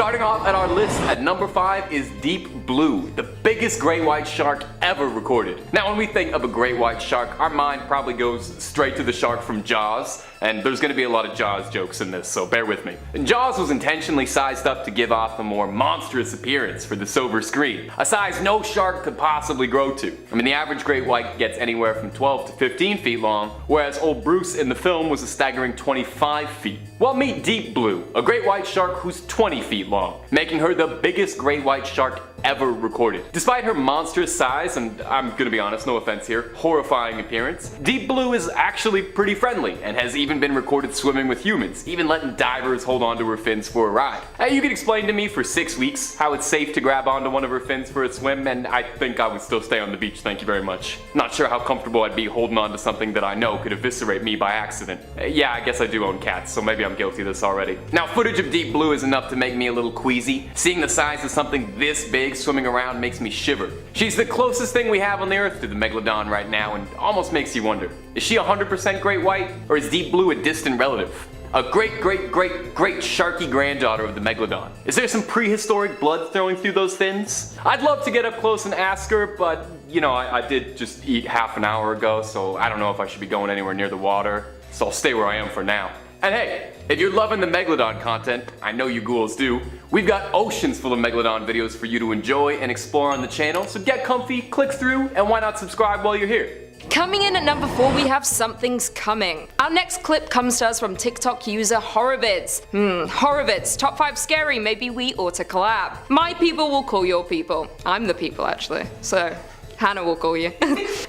Starting off at our list at number 5 is deep blue, the biggest great white shark ever recorded. Now when we think of a great white shark, our mind probably goes straight to the shark from Jaws, and there's going to be a lot of Jaws jokes in this, so bear with me. And Jaws was intentionally sized up to give off a more monstrous appearance for the silver screen, a size no shark could possibly grow to. I mean, the average great white gets anywhere from 12 to 15 feet long, whereas old Bruce in the film was a staggering 25 feet. Well, meet deep blue, a great white shark who's 20 feet long, making her the biggest great white shark ever recorded. Despite her monstrous size, and I'm gonna be honest, no offense here, horrifying appearance, deep blue is actually pretty friendly and has even been recorded swimming with humans, even letting divers hold onto her fins for a ride. You could explain to me for 6 weeks how it's safe to grab onto one of her fins for a swim, and I think I would still stay on the beach, thank you very much. Not sure how comfortable I'd be holding on to something that I know could eviscerate me by accident. Yeah, I guess I do own cats, so maybe I'm guilty of this already. Now, footage of deep blue is enough to make me a little queasy. Seeing the size of something this big swimming around makes me shiver. She's the closest thing we have on the earth to the Megalodon right now, and almost makes you wonder, is she 100% great white, or is deep blue a distant relative? A great sharky granddaughter of the Megalodon. Is there some prehistoric blood flowing through those fins? I'd love to get up close and ask her, but you know, I did just eat half an hour ago, so I don't know if I should be going anywhere near the water, so I'll stay where I am for now. And hey, if you're loving the Megalodon content, I know you ghouls do, we've got oceans full of Megalodon videos for you to enjoy and explore on the channel, so get comfy, click through, and why not subscribe while you're here? Coming in at number 4, we have Something's Coming. Our next clip comes to us from TikTok user Horrorvids. Horrorvids, top 5 scary, maybe we ought to collab. My people will call your people. I'm the people actually, so Hannah will call you.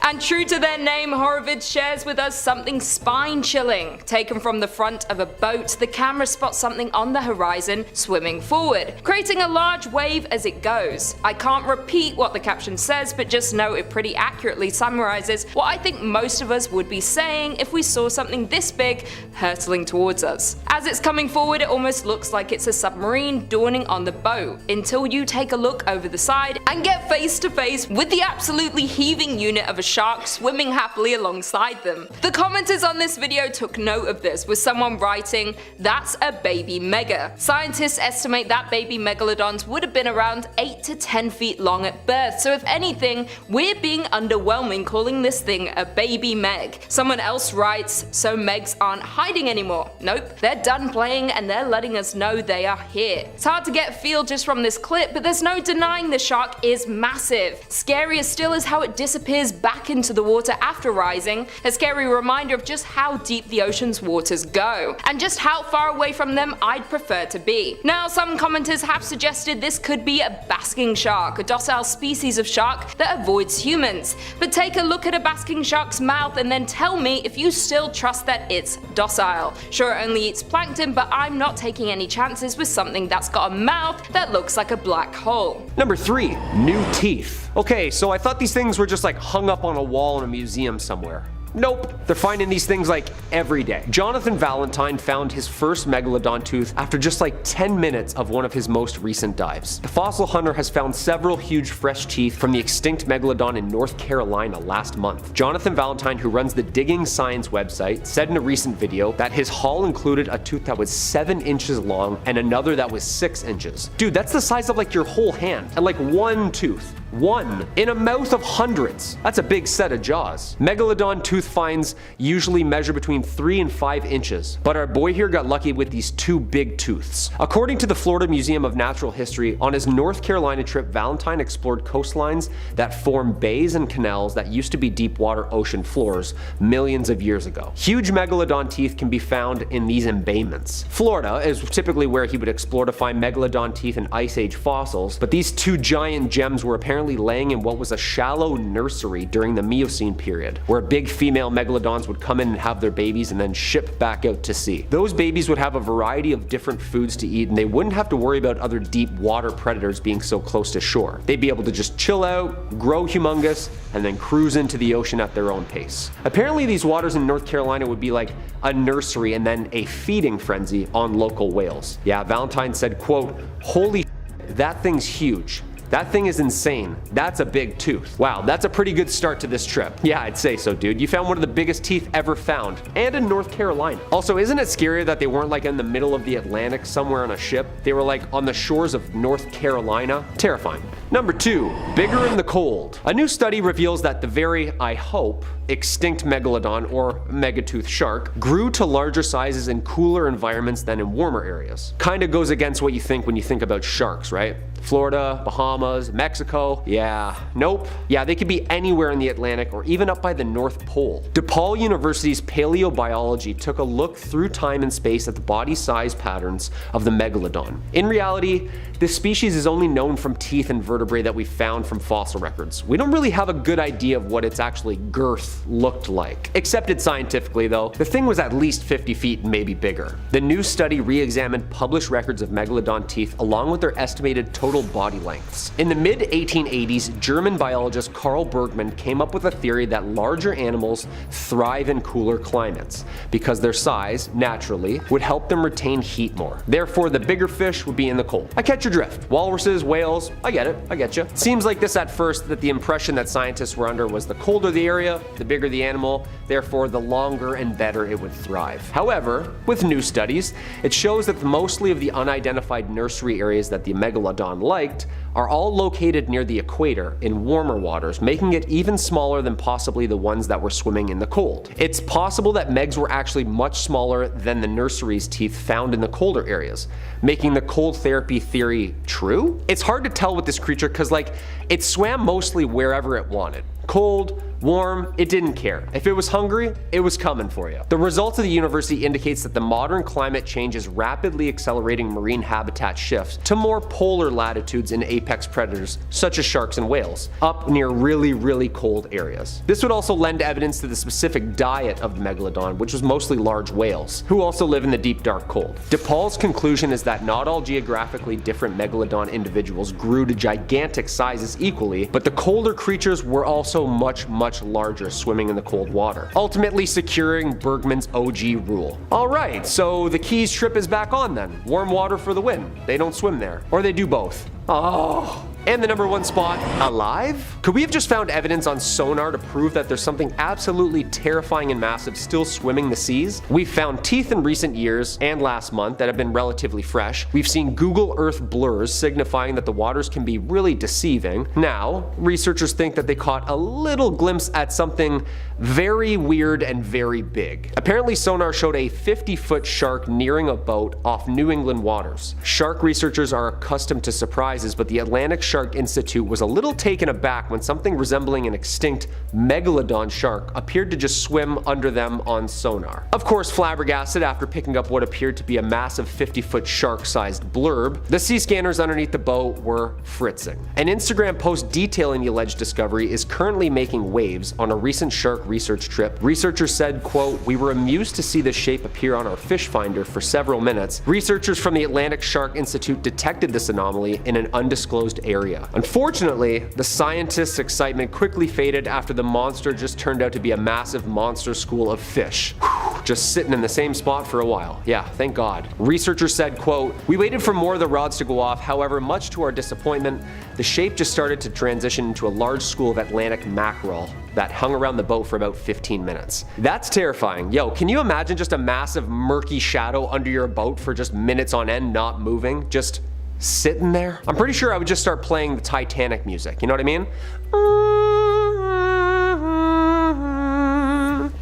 And true to their name, Horrorvids shares with us something spine-chilling. Taken from the front of a boat, the camera spots something on the horizon swimming forward, creating a large wave as it goes. I can't repeat what the caption says, but just know it pretty accurately summarizes what I think most of us would be saying if we saw something this big hurtling towards us. As it's coming forward, it almost looks like it's a submarine dawning on the boat, until you take a look over the side and get face to face with the absolutely heaving unit of a shark swimming happily alongside them. The commenters on this video took note of this, with someone writing, "That's a baby mega." Scientists estimate that baby megalodons would have been around 8 to 10 feet long at birth, so if anything, we're being underwhelming calling this thing a baby meg. Someone else writes, "So megs aren't hiding anymore." Nope, they're done playing and they're letting us know they are here. It's hard to get a feel just from this clip, but there's no denying the shark is massive. Scarier still is how it disappears back into the water after rising, a scary reminder of just how deep the ocean's waters go, and just how far away from them I'd prefer to be. Now, some commenters have suggested this could be a basking shark, a docile species of shark that avoids humans. But take a look at a basking shark's mouth and then tell me if you still trust that it's docile. Sure, it only eats plankton, but I'm not taking any chances with something that's got a mouth that looks like a black hole. Number 3, new teeth. Okay, so I thought these things were just like hung up on a wall in a museum somewhere. Nope, they're finding these things like every day. Jonathan Valentine found his first megalodon tooth after just like 10 minutes of one of his most recent dives. The fossil hunter has found several huge fresh teeth from the extinct megalodon in North Carolina last month. Jonathan Valentine, who runs the Digging Science website, said in a recent video that his haul included a tooth that was 7 inches long and another that was 6 inches. Dude, that's the size of like your whole hand, and like one tooth. One in a mouth of hundreds. That's a big set of jaws. Megalodon tooth finds usually measure between 3 and 5 inches, but our boy here got lucky with these 2 big tooths. According to the Florida Museum of Natural History, on his North Carolina trip, Valentine explored coastlines that form bays and canals that used to be deep water ocean floors millions of years ago. Huge megalodon teeth can be found in these embayments. Florida is typically where he would explore to find megalodon teeth and ice age fossils, but these 2 giant gems were apparently laying in what was a shallow nursery during the Miocene period, where big female megalodons would come in and have their babies and then ship back out to sea. Those babies would have a variety of different foods to eat, and they wouldn't have to worry about other deep water predators being so close to shore. They'd be able to just chill out, grow humongous, and then cruise into the ocean at their own pace. Apparently these waters in North Carolina would be like a nursery and then a feeding frenzy on local whales. Yeah, Valentine said, quote, "Holy that thing's huge. That thing is insane. That's a big tooth. Wow, that's a pretty good start to this trip. Yeah, I'd say so, dude. You found one of the biggest teeth ever found, and in North Carolina. Also, isn't it scary that they weren't like in the middle of the Atlantic somewhere on a ship? They were like on the shores of North Carolina? Terrifying. Number 2, bigger in the cold. A new study reveals that the very, I hope, extinct megalodon or megatooth shark grew to larger sizes in cooler environments than in warmer areas. Kinda goes against what you think when you think about sharks, right? Florida, Bahamas, Mexico. Yeah, nope. Yeah, they could be anywhere in the Atlantic or even up by the North Pole. DePaul University's paleobiology took a look through time and space at the body size patterns of the megalodon. In reality, this species is only known from teeth and vertebrae that we found from fossil records. We don't really have a good idea of what its actually girth looked like. Accepted scientifically though, the thing was at least 50 feet and maybe bigger. The new study re-examined published records of megalodon teeth along with their estimated total body lengths. In the mid-1880s, German biologist Carl Bergman came up with a theory that larger animals thrive in cooler climates because their size, naturally, would help them retain heat more. Therefore, the bigger fish would be in the cold. I catch your drift. Walruses, whales, I get it, I get you. Seems like this at first that the impression that scientists were under was the colder the area, the bigger the animal, therefore the longer and better it would thrive. However, with new studies, it shows that mostly of the unidentified nursery areas that the megalodon liked are all located near the equator in warmer waters, making it even smaller than possibly the ones that were swimming in the cold. It's possible that megs were actually much smaller than the nursery's teeth found in the colder areas, making the cold therapy theory true? It's hard to tell with this creature because like it swam mostly wherever it wanted. Cold, warm, it didn't care. If it was hungry, it was coming for you. The results of the university indicates that the modern climate change is rapidly accelerating marine habitat shifts to more polar latitudes in apex predators, such as sharks and whales, up near really cold areas. This would also lend evidence to the specific diet of the megalodon, which was mostly large whales, who also live in the deep dark cold. DePaul's conclusion is that not all geographically different megalodon individuals grew to gigantic sizes equally, but the colder creatures were also much larger swimming in the cold water, ultimately securing Bergman's OG rule. Alright, so the Keys trip is back on then. Warm water for the win. They don't swim there. Or they do both. Oh. And the number 1 spot, alive? Could we have just found evidence on sonar to prove that there's something absolutely terrifying and massive still swimming the seas? We've found teeth in recent years and last month that have been relatively fresh. We've seen Google Earth blurs signifying that the waters can be really deceiving. Now, researchers think that they caught a little glimpse at something very weird and very big. Apparently sonar showed a 50-foot shark nearing a boat off New England waters. Shark researchers are accustomed to surprises, but the Atlantic Shark Institute was a little taken aback when something resembling an extinct megalodon shark appeared to just swim under them on sonar. Of course, flabbergasted after picking up what appeared to be a massive 50-foot shark-sized blurb, the sea scanners underneath the boat were fritzing. An Instagram post detailing the alleged discovery is currently making waves on a recent shark research trip. Researchers said, quote, "We were amused to see the shape appear on our fish finder for several minutes. Researchers from the Atlantic Shark Institute detected this anomaly in an undisclosed area. Unfortunately, the scientists' excitement quickly faded after the monster just turned out to be a massive monster school of fish. Whew, just sitting in the same spot for a while. Yeah, thank God." Researchers said, quote, "We waited for more of the rods to go off, however, much to our disappointment, the shape just started to transition into a large school of Atlantic mackerel that hung around the boat for about 15 minutes. That's terrifying. Yo, can you imagine just a massive murky shadow under your boat for just minutes on end not moving? Just sitting there? I'm pretty sure I would just start playing the Titanic music, you know what I mean?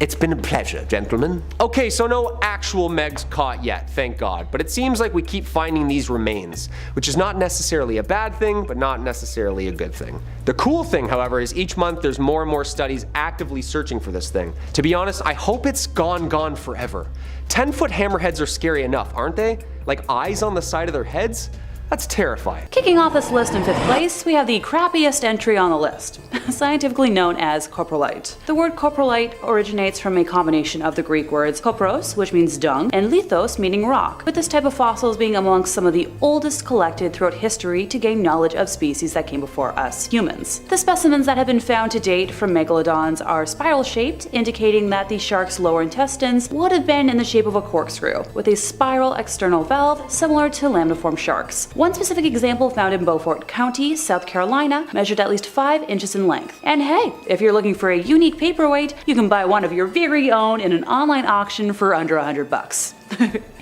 It's been a pleasure, gentlemen. Okay, so no actual Megs caught yet, thank God, but it seems like we keep finding these remains, which is not necessarily a bad thing, but not necessarily a good thing. The cool thing, however, is each month there's more and more studies actively searching for this thing. To be honest, I hope it's gone forever. 10-foot hammerheads are scary enough, aren't they? Like eyes on the side of their heads? That's terrifying. Kicking off this list in 5th place, we have the crappiest entry on the list, scientifically known as coprolite. The word coprolite originates from a combination of the Greek words kopros, which means dung, and lithos, meaning rock, with this type of fossils being amongst some of the oldest collected throughout history to gain knowledge of species that came before us humans. The specimens that have been found to date from megalodons are spiral-shaped, indicating that the shark's lower intestines would have been in the shape of a corkscrew, with a spiral external valve similar to lamniform sharks. One specific example found in Beaufort County, South Carolina, measured at least 5 inches in length. And hey, if you're looking for a unique paperweight, you can buy one of your very own in an online auction for under $100.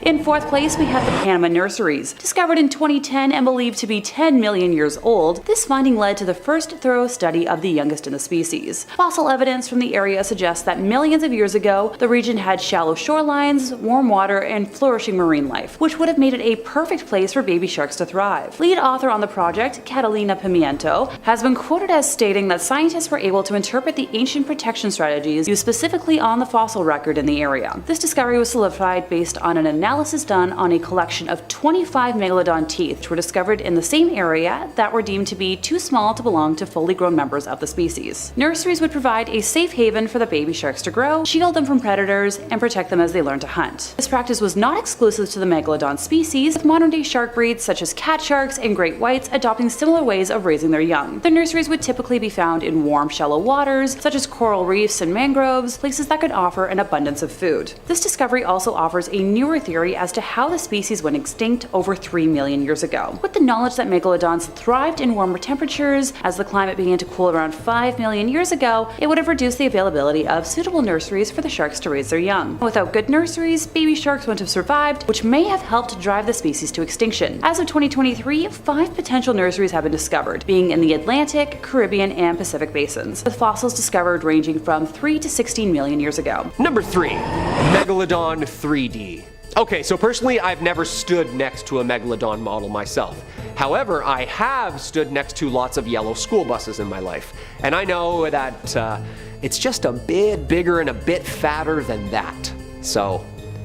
In fourth place, we have the Panama nurseries. Discovered in 2010 and believed to be 10 million years old, this finding led to the first thorough study of the youngest in the species. Fossil evidence from the area suggests that millions of years ago, the region had shallow shorelines, warm water, and flourishing marine life, which would have made it a perfect place for baby sharks to thrive. Lead author on the project, Catalina Pimiento, has been quoted as stating that scientists were able to interpret the ancient protection strategies used specifically on the fossil record in the area. This discovery was solidified based on an analysis done on a collection of 25 megalodon teeth, which were discovered in the same area that were deemed to be too small to belong to fully grown members of the species. Nurseries would provide a safe haven for the baby sharks to grow, shield them from predators, and protect them as they learn to hunt. This practice was not exclusive to the megalodon species, with modern-day shark breeds such as cat sharks and great whites adopting similar ways of raising their young. The nurseries would typically be found in warm, shallow waters, such as coral reefs and mangroves, places that could offer an abundance of food. This discovery also offers a newer theory as to how the species went extinct over 3 million years ago. With the knowledge that megalodons thrived in warmer temperatures, as the climate began to cool around 5 million years ago, it would have reduced the availability of suitable nurseries for the sharks to raise their young. Without good nurseries, baby sharks wouldn't have survived, which may have helped drive the species to extinction. As of 2023, 5 potential nurseries have been discovered, being in the Atlantic, Caribbean, and Pacific basins, with fossils discovered ranging from 3 to 16 million years ago. Number 3. Megalodon 3D. Okay, so personally I've never stood next to a Megalodon model myself. However, I have stood next to lots of yellow school buses in my life. And I know that it's just a bit bigger and a bit fatter than that. So,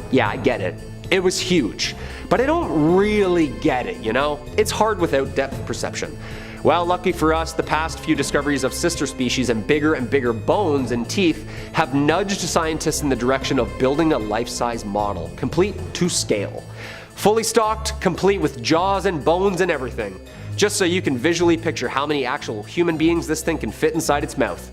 yeah, I get it. It was huge. But I don't really get it, you know? It's hard without depth perception. Well, lucky for us, the past few discoveries of sister species and bigger bones and teeth have nudged scientists in the direction of building a life-size model, complete to scale. Fully stocked, complete with jaws and bones and everything, just so you can visually picture how many actual human beings this thing can fit inside its mouth.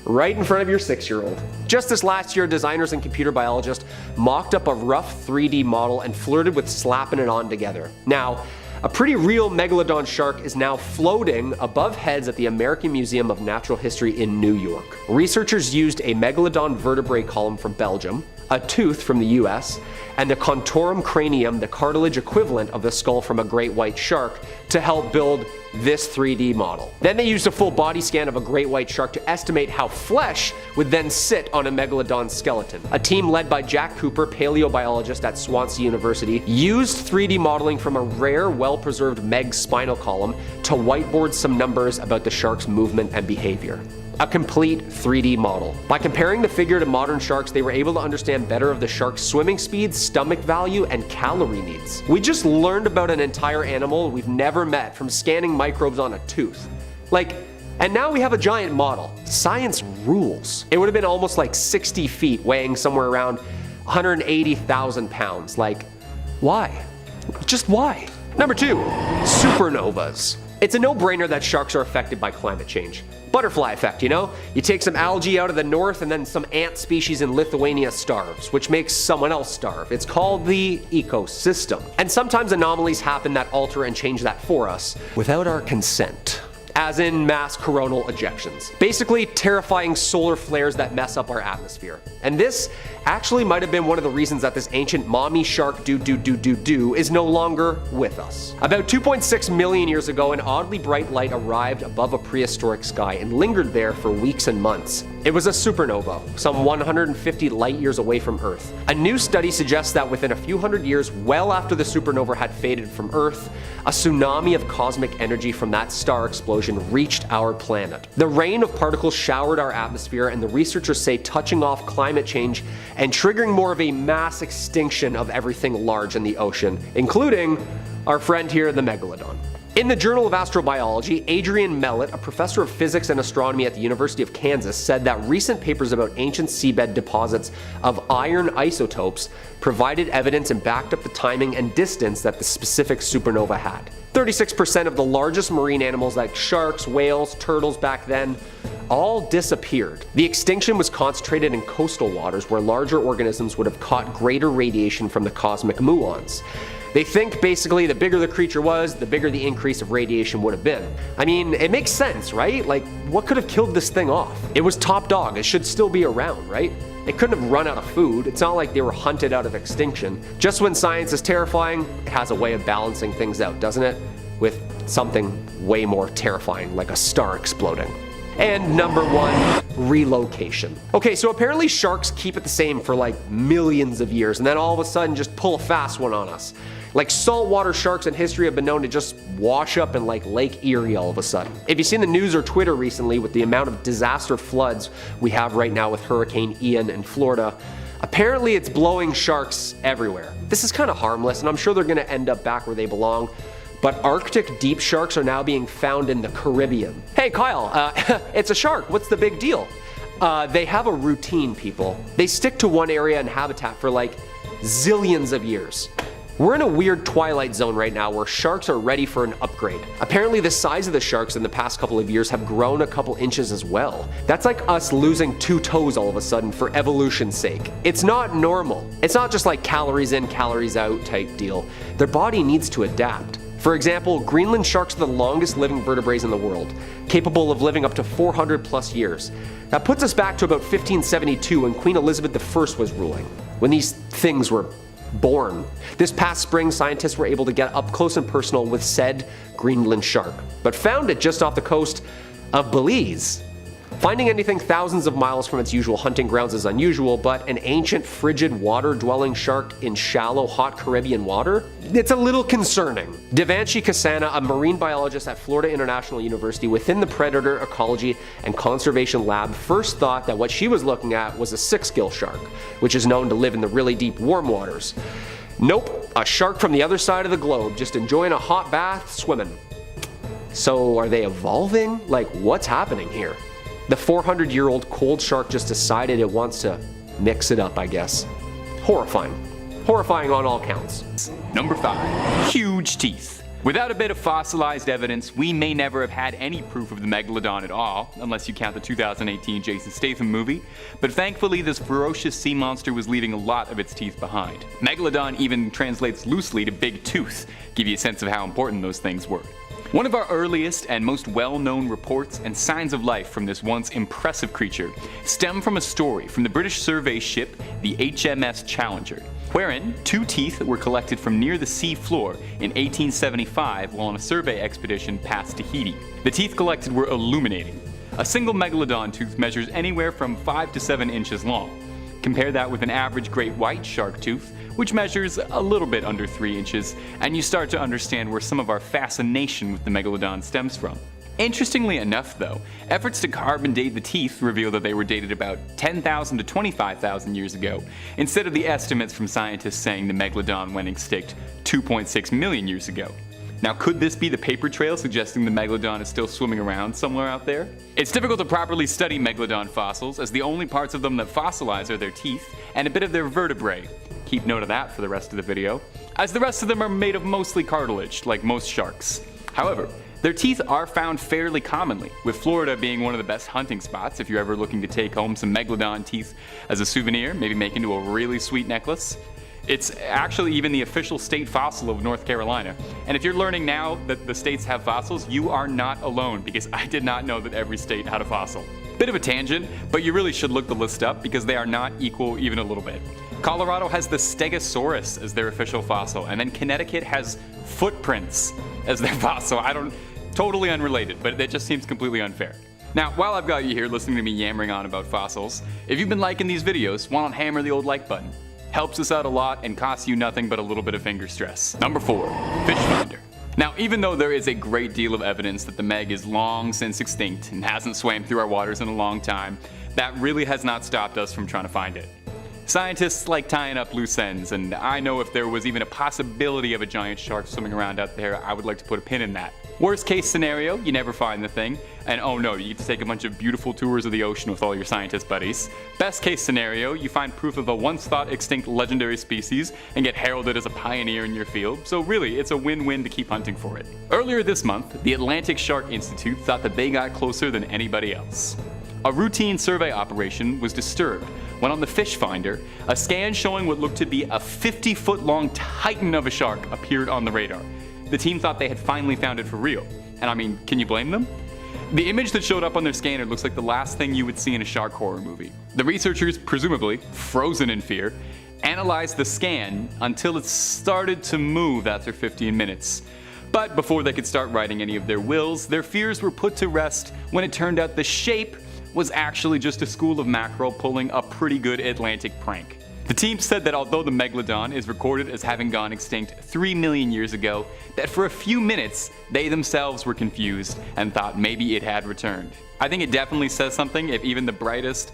Right in front of your 6-year-old. Just this last year, designers and computer biologists mocked up a rough 3D model and flirted with slapping it on together. Now, a pretty real megalodon shark is now floating above heads at the American Museum of Natural History in New York. Researchers used a Megalodon Vertebrae column from Belgium, a tooth from the US, and the contorum cranium, the cartilage equivalent of the skull from a great white shark, to help build this 3D model. Then they used a full body scan of a great white shark to estimate how flesh would then sit on a megalodon skeleton. A team led by Jack Cooper, paleobiologist at Swansea University, used 3D modeling from a rare, well-preserved Meg spinal column to whiteboard some numbers about the shark's movement and behavior. A complete 3D model. By comparing the figure to modern sharks, they were able to understand better of the shark's swimming speed, stomach value, and calorie needs. We just learned about an entire animal we've never met from scanning microbes on a tooth. And now we have a giant model. Science rules. It would have been almost like 60 feet, weighing somewhere around 180,000 pounds. Why? Just why? Number 2, supernovas. It's a no-brainer that sharks are affected by climate change. Butterfly effect, you know? You take some algae out of the north and then some ant species in Lithuania starves, which makes someone else starve. It's called the ecosystem. And sometimes anomalies happen that alter and change that for us without our consent. As in mass coronal ejections. Basically, terrifying solar flares that mess up our atmosphere. And this actually might have been one of the reasons that this ancient mommy shark is no longer with us. About 2.6 million years ago, an oddly bright light arrived above a prehistoric sky and lingered there for weeks and months. It was a supernova, some 150 light years away from Earth. A new study suggests that within a few hundred years, well after the supernova had faded from Earth, a tsunami of cosmic energy from that star explosion reached our planet. The rain of particles showered our atmosphere, and the researchers say touching off climate change and triggering more of a mass extinction of everything large in the ocean, including our friend here, the Megalodon. In the Journal of Astrobiology, Adrian Mellett, a professor of physics and astronomy at the University of Kansas, said that recent papers about ancient seabed deposits of iron isotopes provided evidence and backed up the timing and distance that the specific supernova had. 36% of the largest marine animals like sharks, whales, turtles back then all disappeared. The extinction was concentrated in coastal waters where larger organisms would have caught greater radiation from the cosmic muons. They think basically the bigger the creature was, the bigger the increase of radiation would have been. I mean, it makes sense, right? Like, what could have killed this thing off? It was top dog, it should still be around, right? It couldn't have run out of food. It's not like they were hunted out of extinction. Just when science is terrifying, it has a way of balancing things out, doesn't it? With something way more terrifying, like a star exploding. And number 1, relocation. Okay, so apparently sharks keep it the same for like millions of years and then all of a sudden just pull a fast one on us. Like saltwater sharks in history have been known to just wash up in like Lake Erie all of a sudden. If you've seen the news or Twitter recently with the amount of disaster floods we have right now with Hurricane Ian in Florida, apparently it's blowing sharks everywhere. This is kind of harmless and I'm sure they're gonna end up back where they belong. But Arctic deep sharks are now being found in the Caribbean. Hey Kyle, it's a shark, what's the big deal? They have a routine, people. They stick to one area and habitat for like zillions of years. We're in a weird twilight zone right now where sharks are ready for an upgrade. Apparently the size of the sharks in the past couple of years have grown a couple inches as well. That's like us losing 2 toes all of a sudden for evolution's sake. It's not normal. It's not just like calories in, calories out type deal. Their body needs to adapt. For example, Greenland sharks are the longest living vertebrates in the world, capable of living up to 400 plus years. That puts us back to about 1572 when Queen Elizabeth I was ruling, when these things were born. This past spring, scientists were able to get up close and personal with said Greenland shark, but found it just off the coast of Belize. Finding anything thousands of miles from its usual hunting grounds is unusual, but an ancient frigid water-dwelling shark in shallow, hot Caribbean water? It's a little concerning. Devanshi Kasana, a marine biologist at Florida International University within the Predator Ecology and Conservation Lab, first thought that what she was looking at was a six-gill shark, which is known to live in the really deep warm waters. Nope, a shark from the other side of the globe, just enjoying a hot bath, swimming. So are they evolving? Like, what's happening here? The 400-year-old cold shark just decided it wants to mix it up, I guess. Horrifying. Horrifying on all counts. Number 5. Huge teeth. Without a bit of fossilized evidence, we may never have had any proof of the Megalodon at all, unless you count the 2018 Jason Statham movie, but thankfully this ferocious sea monster was leaving a lot of its teeth behind. Megalodon even translates loosely to big tooth, give you a sense of how important those things were. One of our earliest and most well-known reports and signs of life from this once impressive creature stem from a story from the British survey ship the HMS Challenger, wherein 2 teeth were collected from near the sea floor in 1875 while on a survey expedition past Tahiti. The teeth collected were illuminating. A single Megalodon tooth measures anywhere from 5 to 7 inches long. Compare that with an average great white shark tooth, which measures a little bit under 3 inches, and you start to understand where some of our fascination with the Megalodon stems from. Interestingly enough though, efforts to carbon date the teeth reveal that they were dated about 10,000 to 25,000 years ago, instead of the estimates from scientists saying the Megalodon went extinct 2.6 million years ago. Now, could this be the paper trail suggesting the Megalodon is still swimming around somewhere out there? It's difficult to properly study Megalodon fossils, as the only parts of them that fossilize are their teeth and a bit of their vertebrae. Keep note of that for the rest of the video, as the rest of them are made of mostly cartilage, like most sharks. However, their teeth are found fairly commonly, with Florida being one of the best hunting spots if you're ever looking to take home some Megalodon teeth as a souvenir, maybe make into a really sweet necklace. It's actually even the official state fossil of North Carolina. And if you're learning now that the states have fossils, you are not alone, because I did not know that every state had a fossil. Bit of a tangent, but you really should look the list up because they are not equal even a little bit. Colorado has the Stegosaurus as their official fossil, and then Connecticut has footprints as their fossil. Totally unrelated, but that just seems completely unfair. Now, while I've got you here listening to me yammering on about fossils, if you've been liking these videos, why not hammer the old like button? Helps us out a lot and costs you nothing but a little bit of finger stress. Number 4, fish finder. Now, even though there is a great deal of evidence that the Meg is long since extinct and hasn't swam through our waters in a long time, that really has not stopped us from trying to find it. Scientists like tying up loose ends, and I know if there was even a possibility of a giant shark swimming around out there, I would like to put a pin in that. Worst case scenario, you never find the thing, and oh no, you get to take a bunch of beautiful tours of the ocean with all your scientist buddies. Best case scenario, you find proof of a once thought extinct legendary species and get heralded as a pioneer in your field, so really, it's a win-win to keep hunting for it. Earlier this month, the Atlantic Shark Institute thought that they got closer than anybody else. A routine survey operation was disturbed when on the fish finder, a scan showing what looked to be a 50-foot-long titan of a shark appeared on the radar. The team thought they had finally found it for real. And I mean, can you blame them? The image that showed up on their scanner looks like the last thing you would see in a shark horror movie. The researchers, presumably frozen in fear, analyzed the scan until it started to move after 15 minutes. But before they could start writing any of their wills, their fears were put to rest when it turned out the shape was actually just a school of mackerel pulling a pretty good Atlantic prank. The team said that although the Megalodon is recorded as having gone extinct 3 million years ago, that for a few minutes they themselves were confused and thought maybe it had returned. I think it definitely says something if even the brightest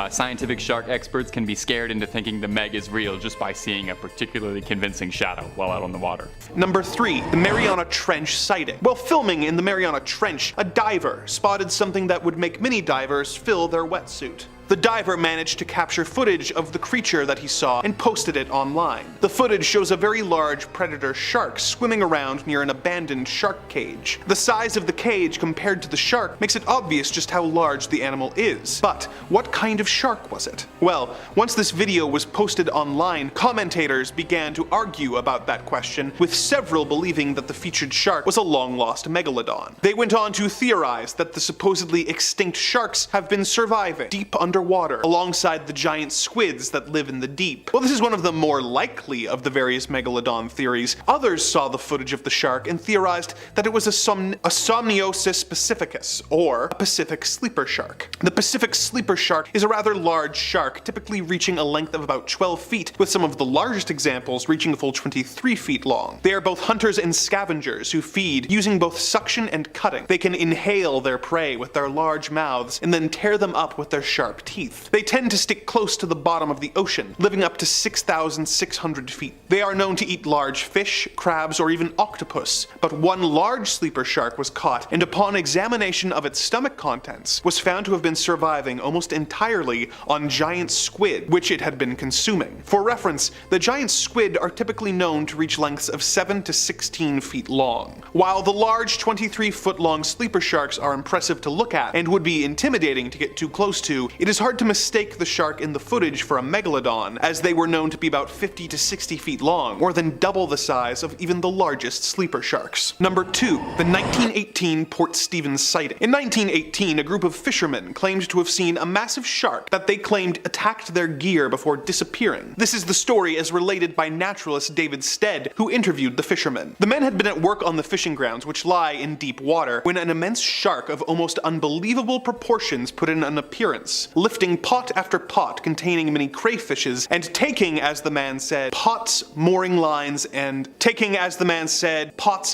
scientific shark experts can be scared into thinking the Meg is real just by seeing a particularly convincing shadow while out on the water. Number 3, the Mariana Trench sighting. While filming in the Mariana Trench, a diver spotted something that would make many divers fill their wetsuit. The diver managed to capture footage of the creature that he saw and posted it online. The footage shows a very large predator shark swimming around near an abandoned shark cage. The size of the cage compared to the shark makes it obvious just how large the animal is. But what kind of shark was it? Well, once this video was posted online, commentators began to argue about that question, with several believing that the featured shark was a long-lost megalodon. They went on to theorize that the supposedly extinct sharks have been surviving deep underwater alongside the giant squids that live in the deep. Well, this is one of the more likely of the various megalodon theories. Others saw the footage of the shark and theorized that it was a Somniosis pacificus, or a Pacific sleeper shark. The Pacific sleeper shark is a rather large shark, typically reaching a length of about 12 feet, with some of the largest examples reaching a full 23 feet long. They are both hunters and scavengers who feed using both suction and cutting. They can inhale their prey with their large mouths and then tear them up with their sharp teeth. They tend to stick close to the bottom of the ocean, living up to 6,600 feet. They are known to eat large fish, crabs, or even octopus, but one large sleeper shark was caught, and upon examination of its stomach contents, was found to have been surviving almost entirely on giant squid, which it had been consuming. For reference, the giant squid are typically known to reach lengths of 7 to 16 feet long. While the large 23-foot-long sleeper sharks are impressive to look at and would be intimidating to get too close to, it is hard to mistake the shark in the footage for a megalodon, as they were known to be about 50 to 60 feet long, more than double the size of even the largest sleeper sharks. Number 2, the 1918 Port Stevens sighting. In 1918, a group of fishermen claimed to have seen a massive shark that they claimed attacked their gear before disappearing. This is the story as related by naturalist David Stead, who interviewed the fishermen. The men had been at work on the fishing grounds, which lie in deep water, when an immense shark of almost unbelievable proportions put in an appearance, lifting pot after pot containing many crayfishes and taking, as the man said, pots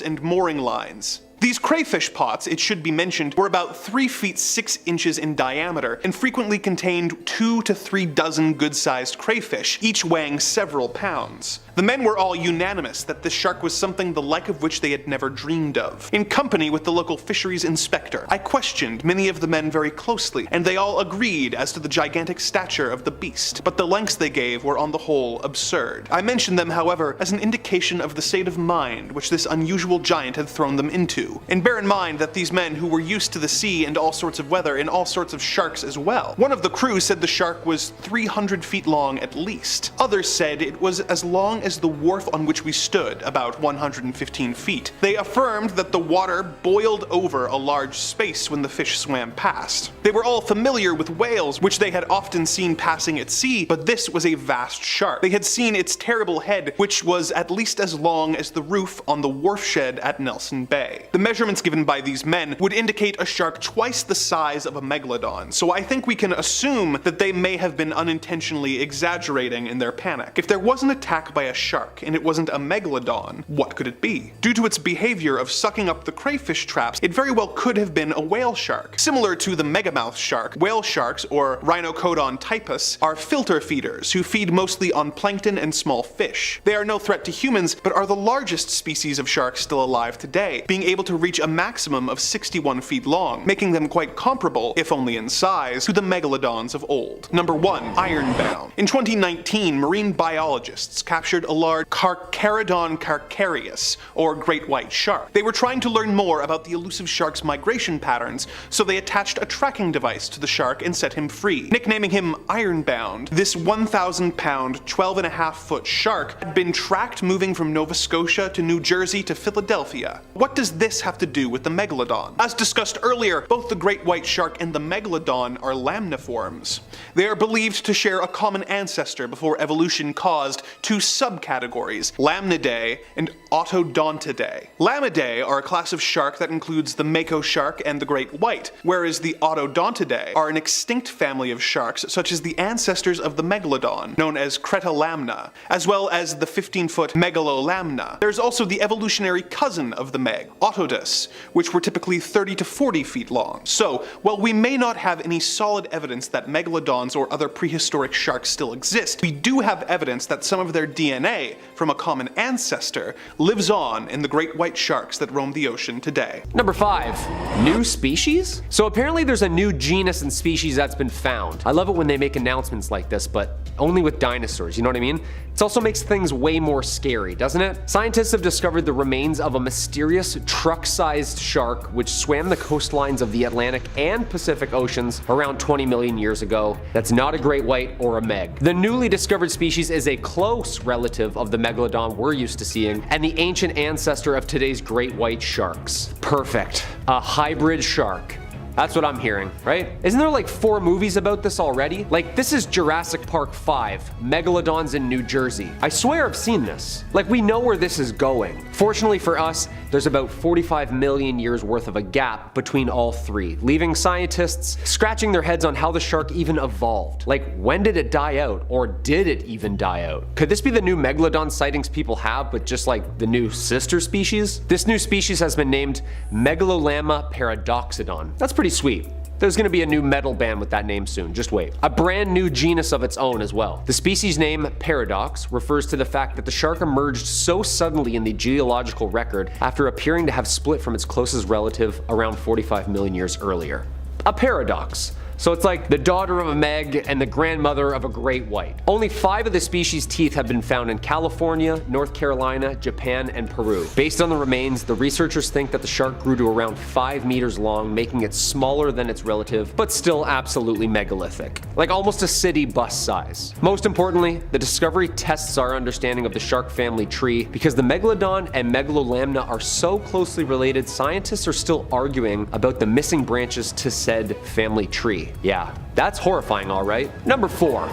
and mooring lines. These crayfish pots, it should be mentioned, were about 3 feet 6 inches in diameter and frequently contained 2 to 3 dozen good-sized crayfish, each weighing several pounds. The men were all unanimous that this shark was something the like of which they had never dreamed of. In company with the local fisheries inspector, I questioned many of the men very closely, and they all agreed as to the gigantic stature of the beast, but the lengths they gave were on the whole absurd. I mentioned them, however, as an indication of the state of mind which this unusual giant had thrown them into. And bear in mind that these men who were used to the sea and all sorts of weather and all sorts of sharks as well. One of the crew said the shark was 300 feet long at least. Others said it was as long as the wharf on which we stood, about 115 feet. They affirmed that the water boiled over a large space when the fish swam past. They were all familiar with whales, which they had often seen passing at sea, but this was a vast shark. They had seen its terrible head, which was at least as long as the roof on the wharf shed at Nelson Bay. The measurements given by these men would indicate a shark twice the size of a megalodon, so I think we can assume that they may have been unintentionally exaggerating in their panic. If there was an attack by a shark and it wasn't a megalodon, what could it be? Due to its behavior of sucking up the crayfish traps, it very well could have been a whale shark. Similar to the megamouth shark, whale sharks, or Rhinocodon typus, are filter feeders who feed mostly on plankton and small fish. They are no threat to humans, but are the largest species of sharks still alive today, being able able to reach a maximum of 61 feet long, making them quite comparable, if only in size, to the megalodons of old. Number 1. Ironbound. In 2019, marine biologists captured a large Carcharodon carcharias, or great white shark. They were trying to learn more about the elusive shark's migration patterns, so they attached a tracking device to the shark and set him free. Nicknaming him Ironbound, this 1,000-pound, 12.5-foot shark had been tracked moving from Nova Scotia to New Jersey to Philadelphia. What does this have to do with the megalodon? As discussed earlier, both the great white shark and the megalodon are lamniforms. They are believed to share a common ancestor before evolution caused two subcategories, Lamnidae and Autodontidae. Lamidae are a class of shark that includes the mako shark and the great white, whereas the Autodontidae are an extinct family of sharks such as the ancestors of the megalodon, known as Cretalamna, as well as the 15-foot Megalolamna. There's also the evolutionary cousin of the meg, Otodus, which were typically 30 to 40 feet long. So, while we may not have any solid evidence that megalodons or other prehistoric sharks still exist, we do have evidence that some of their DNA from a common ancestor lives on in the great white sharks that roam the ocean today. Number 5. New species? So apparently there's a new genus and species that's been found. I love it when they make announcements like this, but only with dinosaurs, you know what I mean? It also makes things way more scary, doesn't it? Scientists have discovered the remains of a mysterious truck-sized shark which swam the coastlines of the Atlantic and Pacific Oceans around 20 million years ago. That's not a great white or a meg. The newly discovered species is a close relative of the megalodon we're used to seeing and the ancient ancestor of today's great white sharks. Perfect. A hybrid shark. That's what I'm hearing, right? Isn't there like 4 movies about this already? Like, this is Jurassic Park 5, Megalodons in New Jersey. I swear I've seen this. Like, we know where this is going. Fortunately for us, there's about 45 million years worth of a gap between all 3, leaving scientists scratching their heads on how the shark even evolved. Like, when did it die out? Or did it even die out? Could this be the new megalodon sightings people have, but just like the new sister species? This new species has been named Megalolamma paradoxodon. That's pretty sweet. There's gonna be a new metal band with that name soon, just wait. A brand new genus of its own as well. The species name Paradox refers to the fact that the shark emerged so suddenly in the geological record after appearing to have split from its closest relative around 45 million years earlier. A paradox. So it's like the daughter of a meg and the grandmother of a great white. Only 5 of the species' teeth have been found in California, North Carolina, Japan, and Peru. Based on the remains, the researchers think that the shark grew to around 5 meters long, making it smaller than its relative, but still absolutely megalithic. Like almost a city bus size. Most importantly, the discovery tests our understanding of the shark family tree. Because the Megalodon and Megalolamna are so closely related, scientists are still arguing about the missing branches to said family tree. Yeah, that's horrifying, alright. Number 4,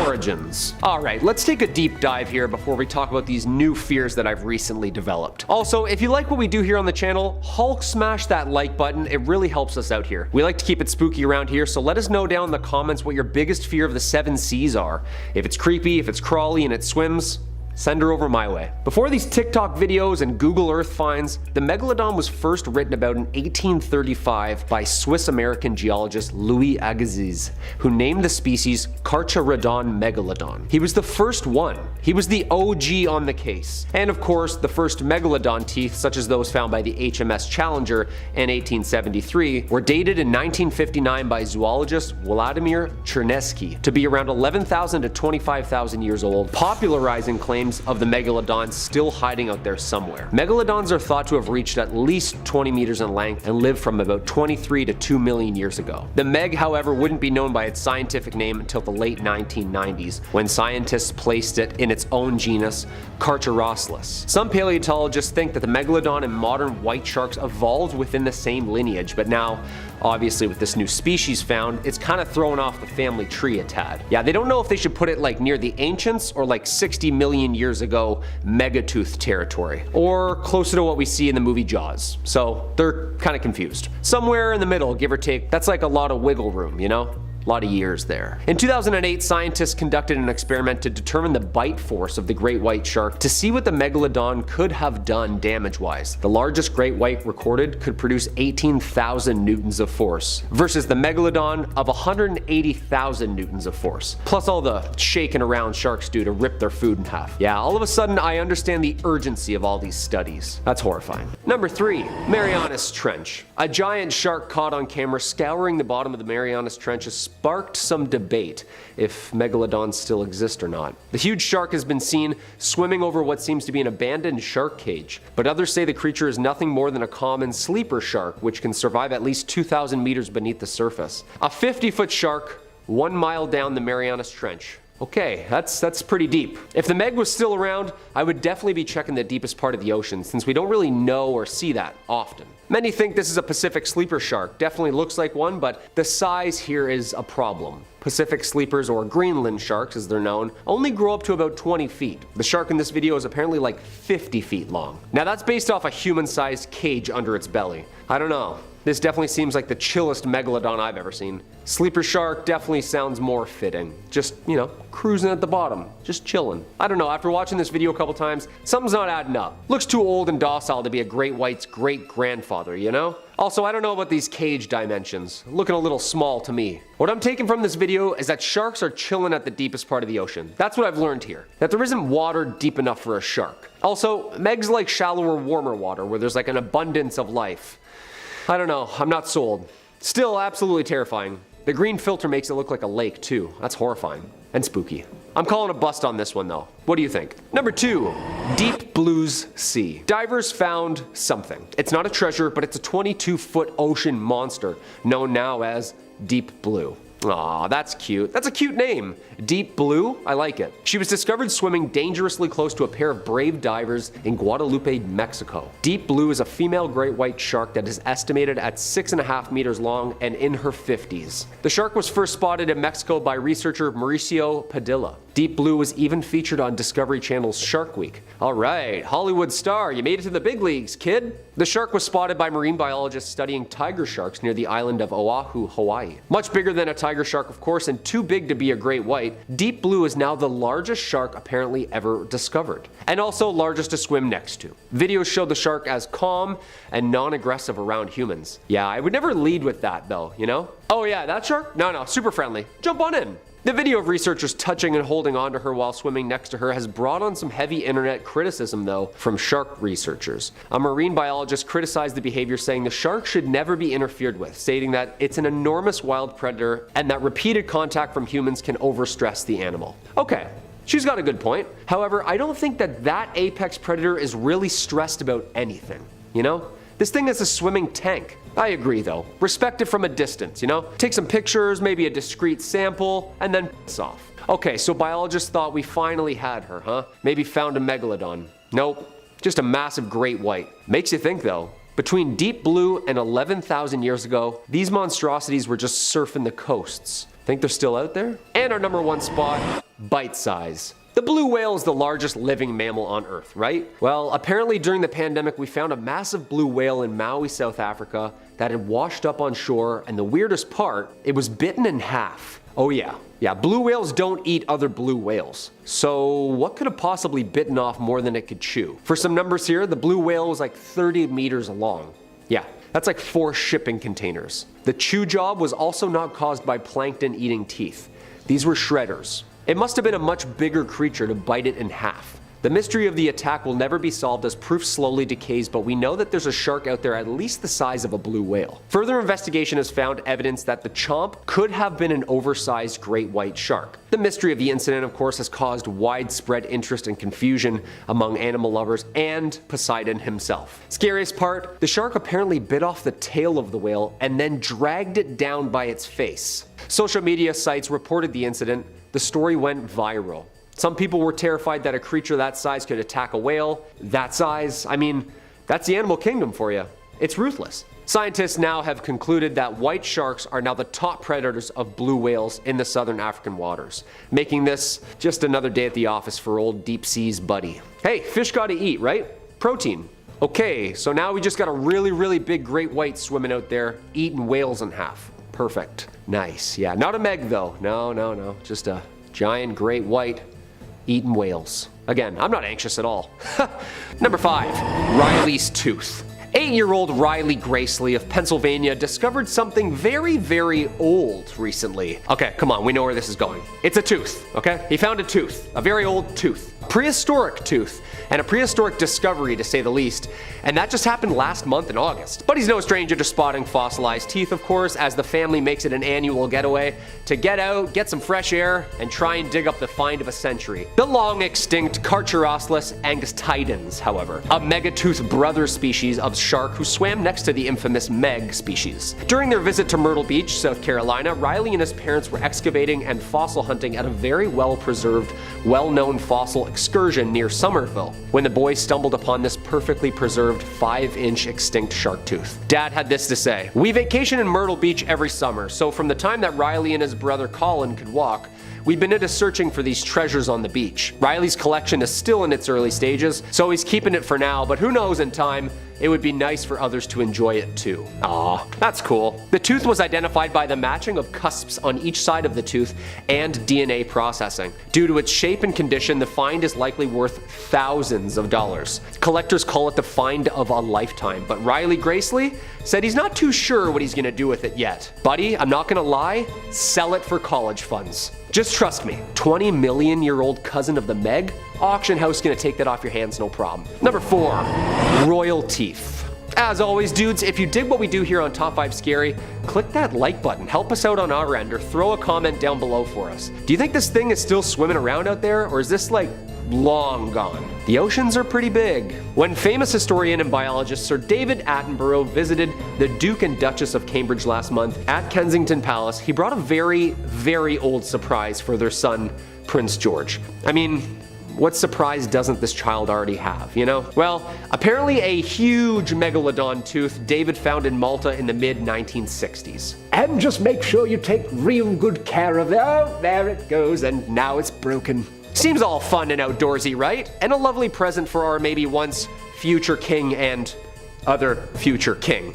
origins. Alright, let's take a deep dive here before we talk about these new fears that I've recently developed. Also, if you like what we do here on the channel, Hulk smash that like button, it really helps us out here. We like to keep it spooky around here, so let us know down in the comments what your biggest fear of the 7 seas are. If it's creepy, if it's crawly and it swims, send her over my way. Before these TikTok videos and Google Earth finds, the Megalodon was first written about in 1835 by Swiss-American geologist Louis Agassiz, who named the species Carcharodon megalodon. He was the first one. He was the OG on the case. And of course, the first megalodon teeth, such as those found by the HMS Challenger in 1873, were dated in 1959 by zoologist Vladimir Chernesky to be around 11,000 to 25,000 years old, popularizing claims of the megalodon still hiding out there somewhere. Megalodons are thought to have reached at least 20 meters in length and lived from about 23 to 2 million years ago. The meg, however, wouldn't be known by its scientific name until the late 1990s, when scientists placed it in its own genus, Carcharosaurus. Some paleontologists think that the megalodon and modern white sharks evolved within the same lineage, but now, obviously with this new species found, it's kind of throwing off the family tree a tad. Yeah, they don't know if they should put it like near the ancients or like 60 million years ago megatooth territory, or closer to what we see in the movie Jaws. So they're kind of confused. Somewhere in the middle, give or take, that's like a lot of wiggle room, you know? A lot of years there. In 2008, scientists conducted an experiment to determine the bite force of the great white shark to see what the Megalodon could have done damage-wise. The largest great white recorded could produce 18,000 newtons of force, versus the Megalodon of 180,000 newtons of force, plus all the shaking around sharks do to rip their food in half. Yeah, all of a sudden I understand the urgency of all these studies. That's horrifying. Number 3, Marianas Trench. A giant shark caught on camera scouring the bottom of the Marianas Trench has sparked some debate if megalodons still exist or not. The huge shark has been seen swimming over what seems to be an abandoned shark cage, but others say the creature is nothing more than a common sleeper shark which can survive at least 2,000 meters beneath the surface. A 50-foot shark 1 mile down the Marianas Trench. Okay, that's pretty deep. If the Meg was still around, I would definitely be checking the deepest part of the ocean, since we don't really know or see that often. Many think this is a Pacific sleeper shark. Definitely looks like one, but the size here is a problem. Pacific sleepers, or Greenland sharks as they're known, only grow up to about 20 feet. The shark in this video is apparently like 50 feet long. Now that's based off a human-sized cage under its belly. I don't know. This definitely seems like the chillest megalodon I've ever seen. Sleeper shark definitely sounds more fitting. Just, you know, cruising at the bottom, just chilling. I don't know, after watching this video a couple times, something's not adding up. Looks too old and docile to be a great white's great-grandfather, you know? Also, I don't know about these cage dimensions. Looking a little small to me. What I'm taking from this video is that sharks are chilling at the deepest part of the ocean. That's what I've learned here. That there isn't water deep enough for a shark. Also, Megs like shallower, warmer water where there's like an abundance of life. I don't know, I'm not sold. Still absolutely terrifying. The green filter makes it look like a lake too. That's horrifying and spooky. I'm calling a bust on this one though. What do you think? Number 2, Deep Blue's Sea. Divers found something. It's not a treasure, but it's a 22-foot ocean monster known now as Deep Blue. Aw, that's cute. That's a cute name. Deep Blue? I like it. She was discovered swimming dangerously close to a pair of brave divers in Guadalupe, Mexico. Deep Blue is a female great white shark that is estimated at 6.5 meters long and in her 50s. The shark was first spotted in Mexico by researcher Mauricio Padilla. Deep Blue was even featured on Discovery Channel's Shark Week. Alright, Hollywood star, you made it to the big leagues, kid. The shark was spotted by marine biologists studying tiger sharks near the island of Oahu, Hawaii. Much bigger than a tiger shark, of course, and too big to be a great white, Deep Blue is now the largest shark apparently ever discovered, and also largest to swim next to. Videos show the shark as calm and non-aggressive around humans. Yeah, I would never lead with that though, you know? Oh yeah, that shark? No, super friendly. Jump on in. The video of researchers touching and holding onto her while swimming next to her has brought on some heavy internet criticism though from shark researchers. A marine biologist criticized the behavior, saying the shark should never be interfered with, stating that it's an enormous wild predator and that repeated contact from humans can overstress the animal. Okay, she's got a good point. However, I don't think that apex predator is really stressed about anything, you know? This thing is a swimming tank. I agree though. Respect it from a distance, you know? Take some pictures, maybe a discreet sample, and then piss off. Okay, so biologists thought we finally had her, huh? Maybe found a megalodon. Nope, just a massive great white. Makes you think though. Between Deep Blue and 11,000 years ago, these monstrosities were just surfing the coasts. Think they're still out there? And our number 1 spot, bite size. The blue whale is the largest living mammal on Earth, right? Well, apparently during the pandemic we found a massive blue whale in Maui, South Africa that had washed up on shore, and the weirdest part, it was bitten in half. Oh yeah, blue whales don't eat other blue whales. So what could have possibly bitten off more than it could chew? For some numbers here, the blue whale was like 30 meters long. Yeah, that's like 4 shipping containers. The chew job was also not caused by plankton eating teeth. These were shredders. It must have been a much bigger creature to bite it in half. The mystery of the attack will never be solved as proof slowly decays, but we know that there's a shark out there at least the size of a blue whale. Further investigation has found evidence that the chomp could have been an oversized great white shark. The mystery of the incident, of course, has caused widespread interest and confusion among animal lovers and Poseidon himself. Scariest part, the shark apparently bit off the tail of the whale and then dragged it down by its face. Social media sites reported the incident. The story went viral. Some people were terrified that a creature that size could attack a whale. That size, I mean, that's the animal kingdom for you. It's ruthless. Scientists now have concluded that white sharks are now the top predators of blue whales in the southern African waters, making this just another day at the office for old deep seas buddy. Hey, fish gotta eat, right? Protein. Okay, so now we just got a really big great white swimming out there, eating whales in half. Perfect. Nice. Yeah, not a Meg though. No. Just a giant great white eating whales. Again, I'm not anxious at all. Number 5, Riley's tooth. 8-year-old Riley Gracely of Pennsylvania discovered something very, very old recently. Okay, come on, we know where this is going. It's a tooth, okay? He found a tooth, a very old tooth. Prehistoric tooth, and a prehistoric discovery to say the least, and that just happened last month in August. But he's no stranger to spotting fossilized teeth, of course, as the family makes it an annual getaway to get out, get some fresh air, and try and dig up the find of a century. The long extinct Carcharosaurus angustidens, however, a megatooth brother species of shark who swam next to the infamous Meg species. During their visit to Myrtle Beach, South Carolina, Riley and his parents were excavating and fossil hunting at a very well-preserved, well-known fossil excursion near Somerville when the boys stumbled upon this perfectly preserved 5-inch extinct shark tooth. Dad had this to say: "We vacation in Myrtle Beach every summer, so from the time that Riley and his brother Colin could walk, we've been into searching for these treasures on the beach. Riley's collection is still in its early stages, so he's keeping it for now, but who knows, in time, it would be nice for others to enjoy it too." Aw, that's cool. The tooth was identified by the matching of cusps on each side of the tooth and DNA processing. Due to its shape and condition, the find is likely worth thousands of dollars. Collectors call it the find of a lifetime, but Riley Gracely said he's not too sure what he's gonna do with it yet. Buddy, I'm not gonna lie, sell it for college funds. Just trust me, 20 million year old cousin of the Meg? Auction house gonna take that off your hands, no problem. Number 4, royal teeth. As always, dudes, if you dig what we do here on Top 5 Scary, click that like button, help us out on our end, or throw a comment down below for us. Do you think this thing is still swimming around out there, or is this like long gone? The oceans are pretty big. When famous historian and biologist Sir David Attenborough visited the Duke and Duchess of Cambridge last month at Kensington Palace, he brought a very, very old surprise for their son, Prince George. I mean, what surprise doesn't this child already have, you know? Well, apparently a huge megalodon tooth David found in Malta in the mid-1960s. And just make sure you take real good care of it. Oh, there it goes, and now it's broken. Seems all fun and outdoorsy, right? And a lovely present for our maybe once future king and other future king.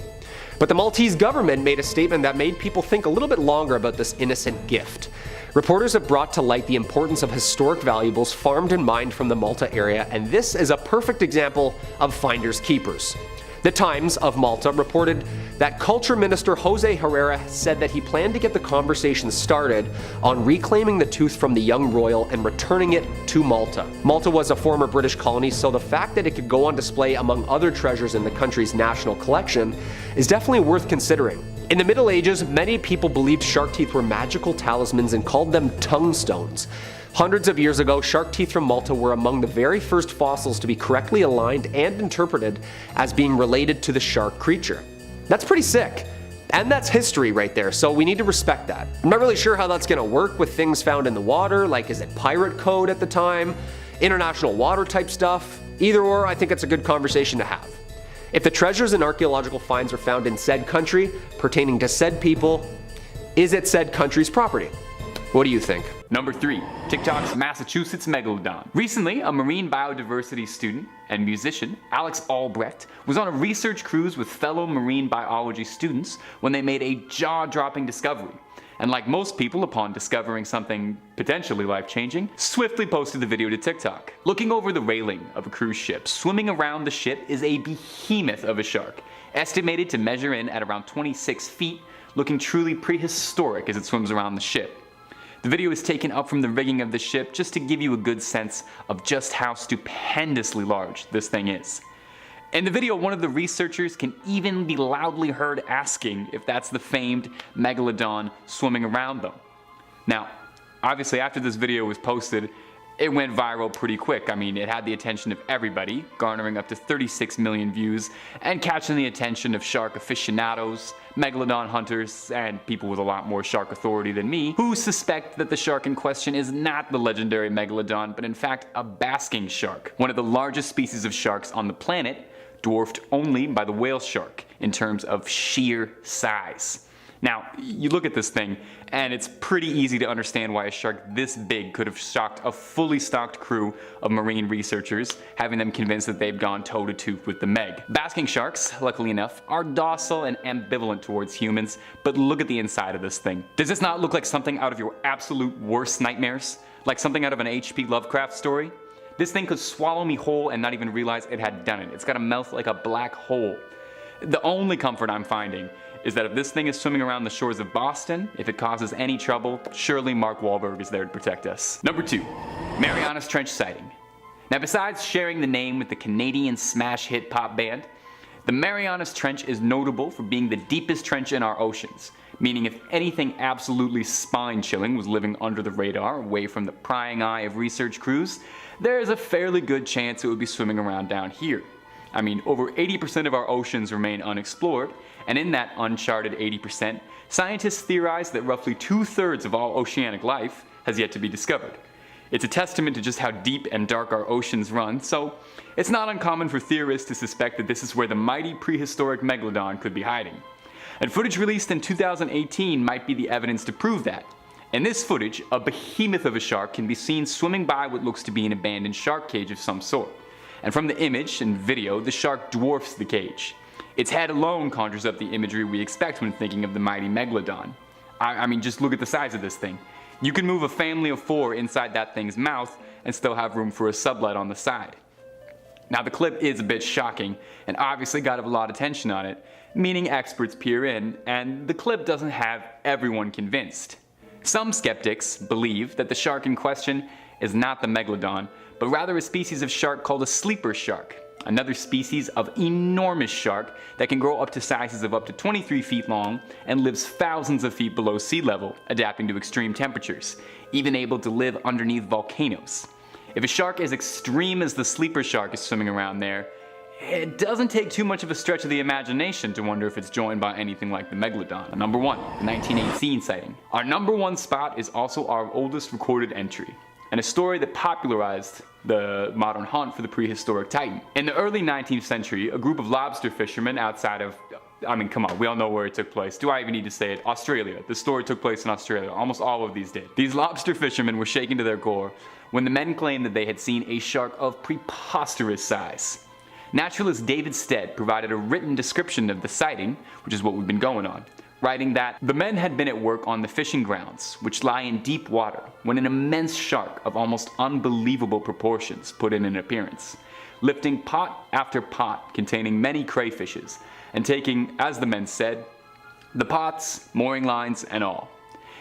But the Maltese government made a statement that made people think a little bit longer about this innocent gift. Reporters have brought to light the importance of historic valuables farmed and mined from the Malta area, and this is a perfect example of finders keepers. The Times of Malta reported that Culture Minister Jose Herrera said that he planned to get the conversation started on reclaiming the tooth from the young royal and returning it to Malta. Malta was a former British colony, so the fact that it could go on display among other treasures in the country's national collection is definitely worth considering. In the Middle Ages, many people believed shark teeth were magical talismans and called them tongue stones. Hundreds of years ago, shark teeth from Malta were among the very first fossils to be correctly aligned and interpreted as being related to the shark creature. That's pretty sick. And that's history right there, so we need to respect that. I'm not really sure how that's gonna work with things found in the water, like is it pirate code at the time, international water type stuff? Either or, I think it's a good conversation to have. If the treasures and archaeological finds are found in said country, pertaining to said people, is it said country's property? What do you think? Number 3, TikTok's Massachusetts Megalodon. Recently, a marine biodiversity student and musician, Alex Albrecht, was on a research cruise with fellow marine biology students when they made a jaw-dropping discovery. And like most people, upon discovering something potentially life-changing, swiftly posted the video to TikTok. Looking over the railing of a cruise ship, swimming around the ship is a behemoth of a shark, estimated to measure in at around 26 feet, looking truly prehistoric as it swims around the ship. The video is taken up from the rigging of the ship just to give you a good sense of just how stupendously large this thing is. In the video, one of the researchers can even be loudly heard asking if that's the famed Megalodon swimming around them. Now, obviously after this video was posted, it went viral pretty quick. I mean, it had the attention of everybody, garnering up to 36 million views and catching the attention of shark aficionados, megalodon hunters, and people with a lot more shark authority than me, who suspect that the shark in question is not the legendary megalodon, but in fact a basking shark, one of the largest species of sharks on the planet, dwarfed only by the whale shark in terms of sheer size. Now, you look at this thing, and it's pretty easy to understand why a shark this big could have shocked a fully stocked crew of marine researchers, having them convinced that they've gone toe-to-toe with the Meg. Basking sharks, luckily enough, are docile and ambivalent towards humans, but look at the inside of this thing. Does this not look like something out of your absolute worst nightmares? Like something out of an H.P. Lovecraft story? This thing could swallow me whole and not even realize it had done it. It's got a mouth like a black hole. The only comfort I'm finding is that if this thing is swimming around the shores of Boston, if it causes any trouble, surely Mark Wahlberg is there to protect us. Number 2, Marianas Trench sighting. Now, besides sharing the name with the Canadian smash hit pop band, the Marianas Trench is notable for being the deepest trench in our oceans, meaning if anything absolutely spine-chilling was living under the radar, away from the prying eye of research crews, there is a fairly good chance it would be swimming around down here. I mean, over 80% of our oceans remain unexplored, and in that uncharted 80%, scientists theorize that roughly 2/3 of all oceanic life has yet to be discovered. It's a testament to just how deep and dark our oceans run, so it's not uncommon for theorists to suspect that this is where the mighty prehistoric Megalodon could be hiding. And footage released in 2018 might be the evidence to prove that. In this footage, a behemoth of a shark can be seen swimming by what looks to be an abandoned shark cage of some sort. And from the image and video, the shark dwarfs the cage. Its head alone conjures up the imagery we expect when thinking of the mighty Megalodon. I mean, just look at the size of this thing. You can move a family of 4 inside that thing's mouth and still have room for a sublet on the side. Now, the clip is a bit shocking and obviously got a lot of attention on it, meaning experts peer in, and the clip doesn't have everyone convinced. Some skeptics believe that the shark in question is not the Megalodon, but rather a species of shark called a sleeper shark, another species of enormous shark that can grow up to sizes of up to 23 feet long and lives thousands of feet below sea level, adapting to extreme temperatures, even able to live underneath volcanoes. If a shark as extreme as the sleeper shark is swimming around there, it doesn't take too much of a stretch of the imagination to wonder if it's joined by anything like the Megalodon. Number 1, the 1918 sighting. Our number 1 spot is also our oldest recorded entry, and a story that popularized the modern hunt for the prehistoric titan. In the early 19th century, a group of lobster fishermen outside of, I mean, come on, we all know where it took place. Do I even need to say it? Australia. The story took place in Australia. Almost all of these did. These lobster fishermen were shaken to their core when the men claimed that they had seen a shark of preposterous size. Naturalist David Stead provided a written description of the sighting, which is what we've been going on, writing that the men had been at work on the fishing grounds, which lie in deep water, when an immense shark of almost unbelievable proportions put in an appearance, lifting pot after pot containing many crayfishes, and taking, as the men said, the pots, mooring lines, and all.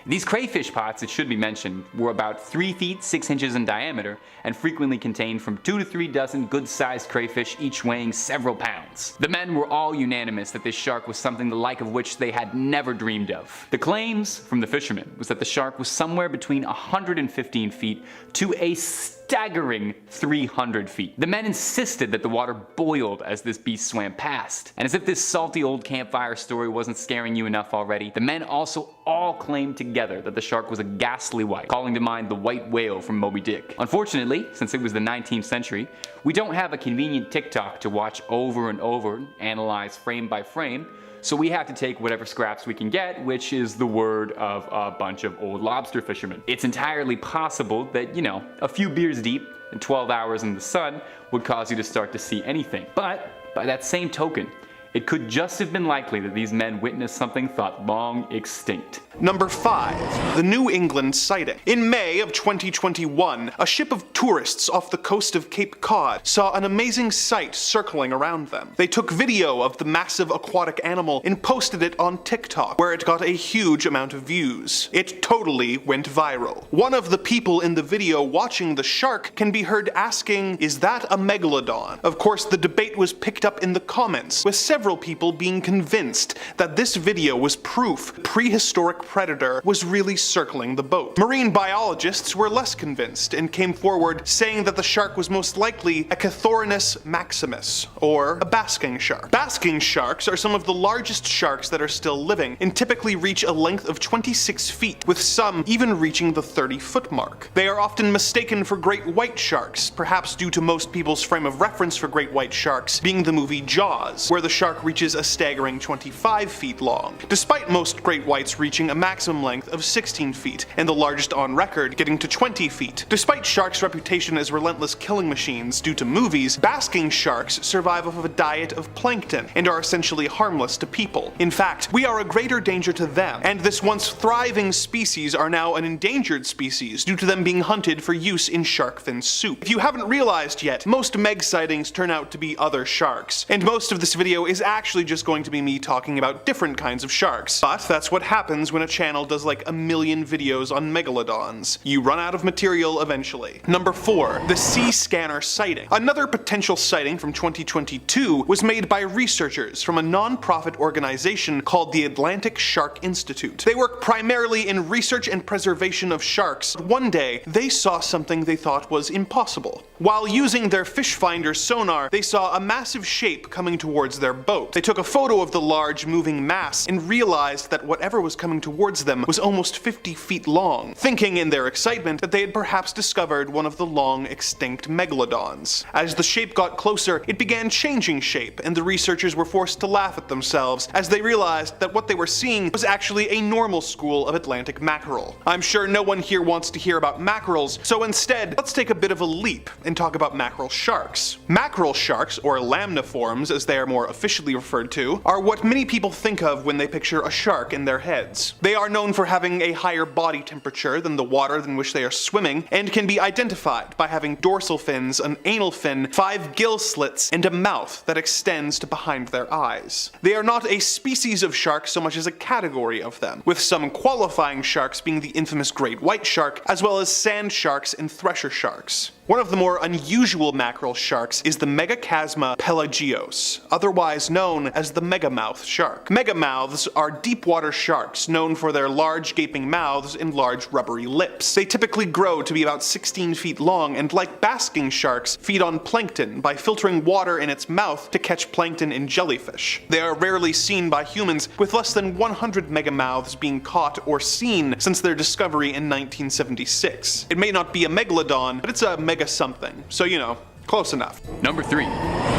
These crayfish pots, it should be mentioned, were about 3 feet 6 inches in diameter and frequently contained from 2 to 3 dozen good-sized crayfish, each weighing several pounds. The men were all unanimous that this shark was something the like of which they had never dreamed of. The claims from the fishermen was that the shark was somewhere between 115 feet to a staggering 300 feet. The men insisted that the water boiled as this beast swam past. And as if this salty old campfire story wasn't scaring you enough already, the men also all claimed together that the shark was a ghastly white, calling to mind the white whale from Moby Dick. Unfortunately, since it was the 19th century, we don't have a convenient TikTok to watch over and over, analyze frame by frame, so we have to take whatever scraps we can get, which is the word of a bunch of old lobster fishermen. It's entirely possible that, you know, a few beers deep and 12 hours in the sun would cause you to start to see anything. But by that same token, it could just have been likely that these men witnessed something thought long extinct. Number 5. The New England sighting. In May of 2021, a ship of tourists off the coast of Cape Cod saw an amazing sight circling around them. They took video of the massive aquatic animal and posted it on TikTok, where it got a huge amount of views. It totally went viral. One of the people in the video watching the shark can be heard asking, "Is that a megalodon?" Of course, the debate was picked up in the comments, with several people being convinced that this video was proof the prehistoric predator was really circling the boat. Marine biologists were less convinced and came forward saying that the shark was most likely a Cathorinus maximus, or a basking shark. Basking sharks are some of the largest sharks that are still living and typically reach a length of 26 feet, with some even reaching the 30-foot mark. They are often mistaken for great white sharks, perhaps due to most people's frame of reference for great white sharks being the movie Jaws, where the shark shark reaches a staggering 25 feet long, despite most great whites reaching a maximum length of 16 feet, and the largest on record getting to 20 feet. Despite sharks' reputation as relentless killing machines due to movies, basking sharks survive off of a diet of plankton and are essentially harmless to people. In fact, we are a greater danger to them, and this once thriving species are now an endangered species due to them being hunted for use in shark fin soup. If you haven't realized yet, most Meg sightings turn out to be other sharks, and most of this video is actually just going to be me talking about different kinds of sharks. But that's what happens when a channel does like a million videos on megalodons. You run out of material eventually. Number 4. The sea scanner sighting. Another potential sighting from 2022 was made by researchers from a non-profit organization called the Atlantic Shark Institute. They work primarily in research and preservation of sharks. One day, they saw something they thought was impossible. While using their fish finder sonar, they saw a massive shape coming towards their boat. They took a photo of the large moving mass and realized that whatever was coming towards them was almost 50 feet long, thinking in their excitement that they had perhaps discovered one of the long extinct megalodons. As the shape got closer, it began changing shape, and the researchers were forced to laugh at themselves as they realized that what they were seeing was actually a normal school of Atlantic mackerel. I'm sure no one here wants to hear about mackerels, so instead, let's take a bit of a leap and talk about mackerel sharks. Mackerel sharks, or lamniforms as they are more officially referred to, are what many people think of when they picture a shark in their heads. They are known for having a higher body temperature than the water in which they are swimming, and can be identified by having dorsal fins, an anal fin, 5 gill slits, and a mouth that extends to behind their eyes. They are not a species of shark so much as a category of them, with some qualifying sharks being the infamous great white shark, as well as sand sharks and thresher sharks. One of the more unusual mackerel sharks is the Megachasma pelagios, otherwise known as the megamouth shark. Megamouths are deep-water sharks known for their large gaping mouths and large rubbery lips. They typically grow to be about 16 feet long and, like basking sharks, feed on plankton by filtering water in its mouth to catch plankton and jellyfish. They are rarely seen by humans, with less than 100 megamouths being caught or seen since their discovery in 1976. It may not be a megalodon, but it's a mega something, so you know, close enough. Number 3.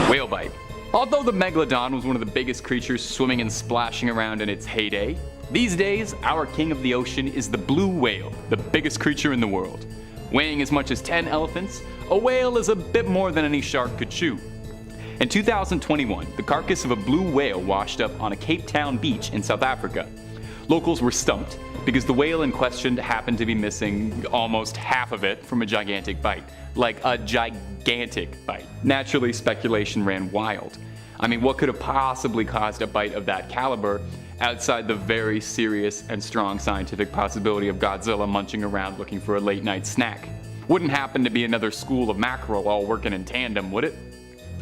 Whale bite. Although the Megalodon was one of the biggest creatures swimming and splashing around in its heyday, these days our king of the ocean is the blue whale, the biggest creature in the world. Weighing as much as 10 elephants, a whale is a bit more than any shark could chew. In 2021, the carcass of a blue whale washed up on a Cape Town beach in South Africa. Locals were stumped because the whale in question happened to be missing almost half of it from a gigantic bite. Like a gigantic bite. Naturally, speculation ran wild. I mean, what could have possibly caused a bite of that caliber outside the very serious and strong scientific possibility of Godzilla munching around looking for a late night snack? Wouldn't happen to be another school of mackerel all working in tandem, would it?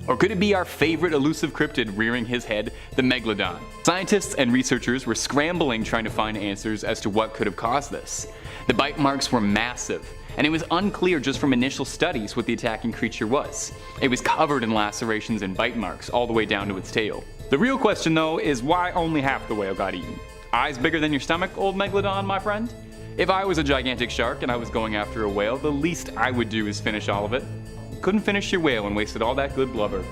Or could it be our favorite elusive cryptid rearing his head, the Megalodon? Scientists and researchers were scrambling trying to find answers as to what could have caused this. The bite marks were massive, and it was unclear just from initial studies what the attacking creature was. It was covered in lacerations and bite marks all the way down to its tail. The real question though is why only half the whale got eaten? Eyes bigger than your stomach, old Megalodon, my friend? If I was a gigantic shark and I was going after a whale, the least I would do is finish all of it. Couldn't finish your whale and wasted all that good blubber.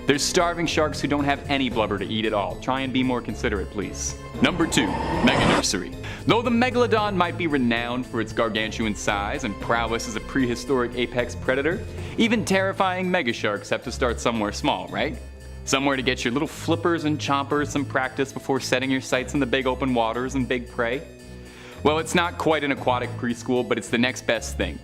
There's starving sharks who don't have any blubber to eat at all. Try and be more considerate, please. Number 2. Mega Nursery. Though the Megalodon might be renowned for its gargantuan size and prowess as a prehistoric apex predator, even terrifying mega sharks have to start somewhere small, right? Somewhere to get your little flippers and chompers some practice before setting your sights in the big open waters and big prey. Well, it's not quite an aquatic preschool, but it's the next best thing.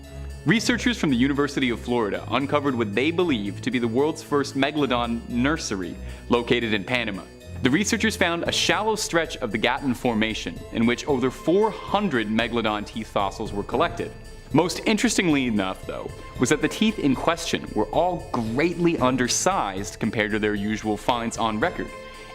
Researchers from the University of Florida uncovered what they believe to be the world's first Megalodon nursery located in Panama. The researchers found a shallow stretch of the Gatun Formation in which over 400 Megalodon teeth fossils were collected. Most interestingly enough, though, was that the teeth in question were all greatly undersized compared to their usual finds on record,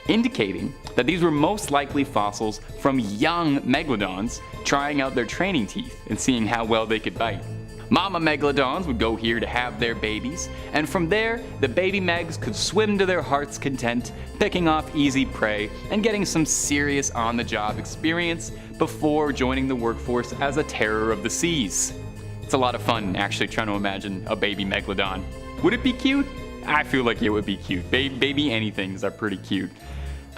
indicating that these were most likely fossils from young Megalodons trying out their training teeth and seeing how well they could bite. Mama Megalodons would go here to have their babies, and from there, the baby Megs could swim to their heart's content, picking off easy prey and getting some serious on-the-job experience before joining the workforce as a terror of the seas. It's a lot of fun actually trying to imagine a baby Megalodon. Would it be cute? I feel like it would be cute. Baby anythings are pretty cute.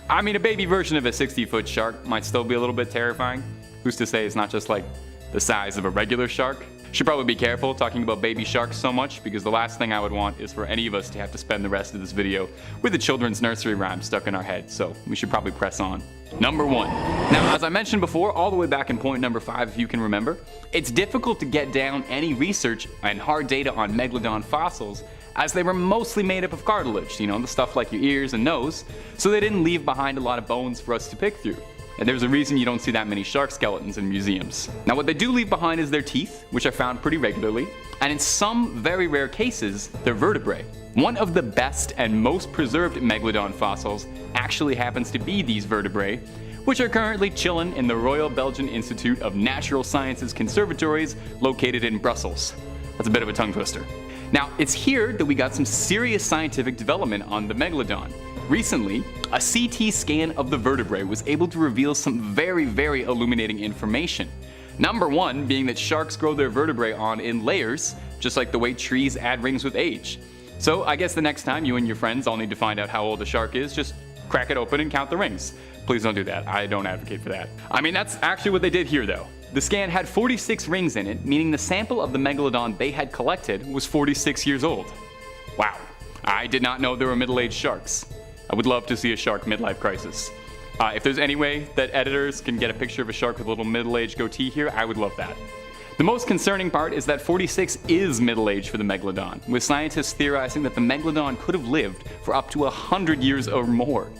I mean, a baby version of a 60-foot shark might still be a little bit terrifying. Who's to say it's not just like the size of a regular shark? Should probably be careful talking about baby sharks so much, because the last thing I would want is for any of us to have to spend the rest of this video with a children's nursery rhyme stuck in our head, so we should probably press on. Number 1. Now, as I mentioned before, all the way back in point number 5, if you can remember, it's difficult to get down any research and hard data on Megalodon fossils, as they were mostly made up of cartilage, you know, the stuff like your ears and nose, so they didn't leave behind a lot of bones for us to pick through. And there's a reason you don't see that many shark skeletons in museums. Now, what they do leave behind is their teeth, which are found pretty regularly, and in some very rare cases, their vertebrae. One of the best and most preserved Megalodon fossils actually happens to be these vertebrae, which are currently chilling in the Royal Belgian Institute of Natural Sciences Conservatories located in Brussels. That's a bit of a tongue twister. Now, it's here that we got some serious scientific development on the Megalodon. Recently, a CT scan of the vertebrae was able to reveal some very illuminating information. Number 1 being that sharks grow their vertebrae on in layers, just like the way trees add rings with age. So I guess the next time you and your friends all need to find out how old a shark is, just crack it open and count the rings. Please don't do that. I don't advocate for that. I mean, that's actually what they did here though. The scan had 46 rings in it, meaning the sample of the Megalodon they had collected was 46 years old. Wow. I did not know there were middle-aged sharks. I would love to see a shark midlife crisis. If there's any way that editors can get a picture of a shark with a little middle-aged goatee here, I would love that. The most concerning part is that 46 is middle age for the Megalodon, with scientists theorizing that the Megalodon could have lived for up to 100 years or more.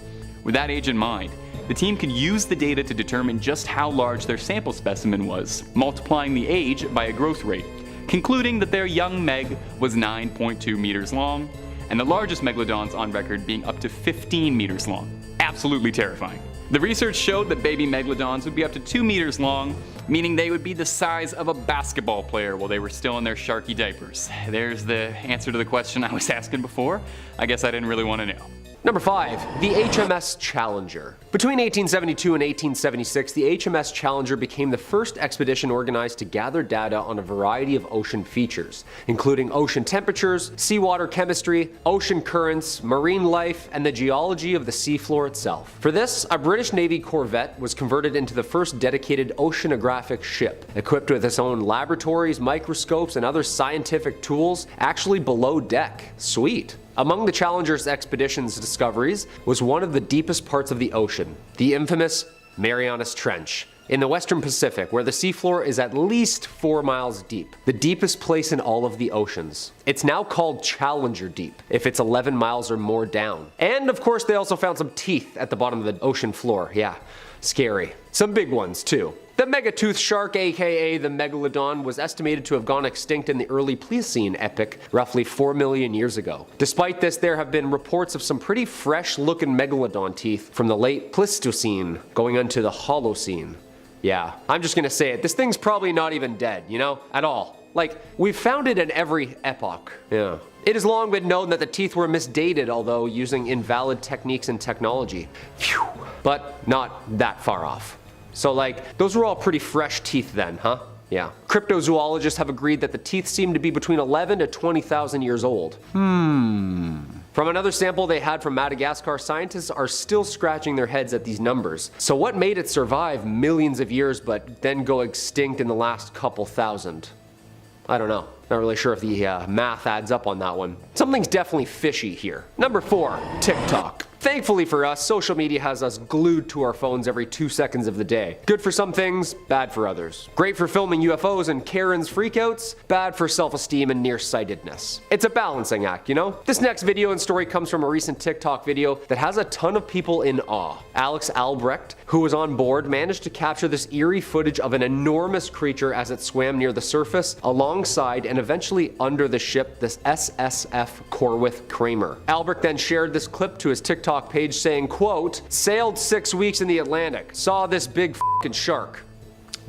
With that age in mind, the team could use the data to determine just how large their sample specimen was, multiplying the age by a growth rate, concluding that their young Meg was 9.2 meters long, and the largest Megalodons on record being up to 15 meters long. Absolutely terrifying. The research showed that baby Megalodons would be up to 2 meters long, meaning they would be the size of a basketball player while they were still in their sharky diapers. There's the answer to the question I was asking before. I guess I didn't really want to know. Number 5, the HMS Challenger. Between 1872 and 1876, the HMS Challenger became the first expedition organized to gather data on a variety of ocean features, including ocean temperatures, seawater chemistry, ocean currents, marine life, and the geology of the seafloor itself. For this, a British Navy corvette was converted into the first dedicated oceanographic ship, equipped with its own laboratories, microscopes, and other scientific tools actually below deck. Sweet. Among the Challenger's expedition's discoveries was one of the deepest parts of the ocean, the infamous Marianas Trench, in the western Pacific, where the seafloor is at least 4 miles deep, the deepest place in all of the oceans. It's now called Challenger Deep, if it's 11 miles or more down. And of course they also found some teeth at the bottom of the ocean floor, yeah, scary. Some big ones too. The megatooth shark, aka the Megalodon, was estimated to have gone extinct in the early Pliocene epoch, roughly 4 million years ago. Despite this, there have been reports of some pretty fresh-looking Megalodon teeth from the late Pleistocene going into the Holocene. Yeah, I'm just gonna say it, this thing's probably not even dead, you know, at all. Like, we've found it in every epoch. Yeah. It has long been known that the teeth were misdated, although using invalid techniques and technology. Phew. But not that far off. So like, those were all pretty fresh teeth then, huh? Yeah. Cryptozoologists have agreed that the teeth seem to be between 11 to 20,000 years old. From another sample they had from Madagascar, scientists are still scratching their heads at these numbers. So what made it survive millions of years but then go extinct in the last couple thousand? I don't know. Not really sure if the math adds up on that one. Something's definitely fishy here. Number 4, TikTok. Thankfully for us, social media has us glued to our phones every 2 seconds of the day. Good for some things, bad for others. Great for filming UFOs and Karen's freakouts, bad for self-esteem and nearsightedness. It's a balancing act, you know? This next video and story comes from a recent TikTok video that has a ton of people in awe. Alex Albrecht, who was on board, managed to capture this eerie footage of an enormous creature as it swam near the surface, alongside and eventually under the ship, this SSF Corwith Kramer. Albrecht then shared this clip to his TikTok page saying, quote, "Sailed 6 weeks in the Atlantic, saw this big f***ing shark."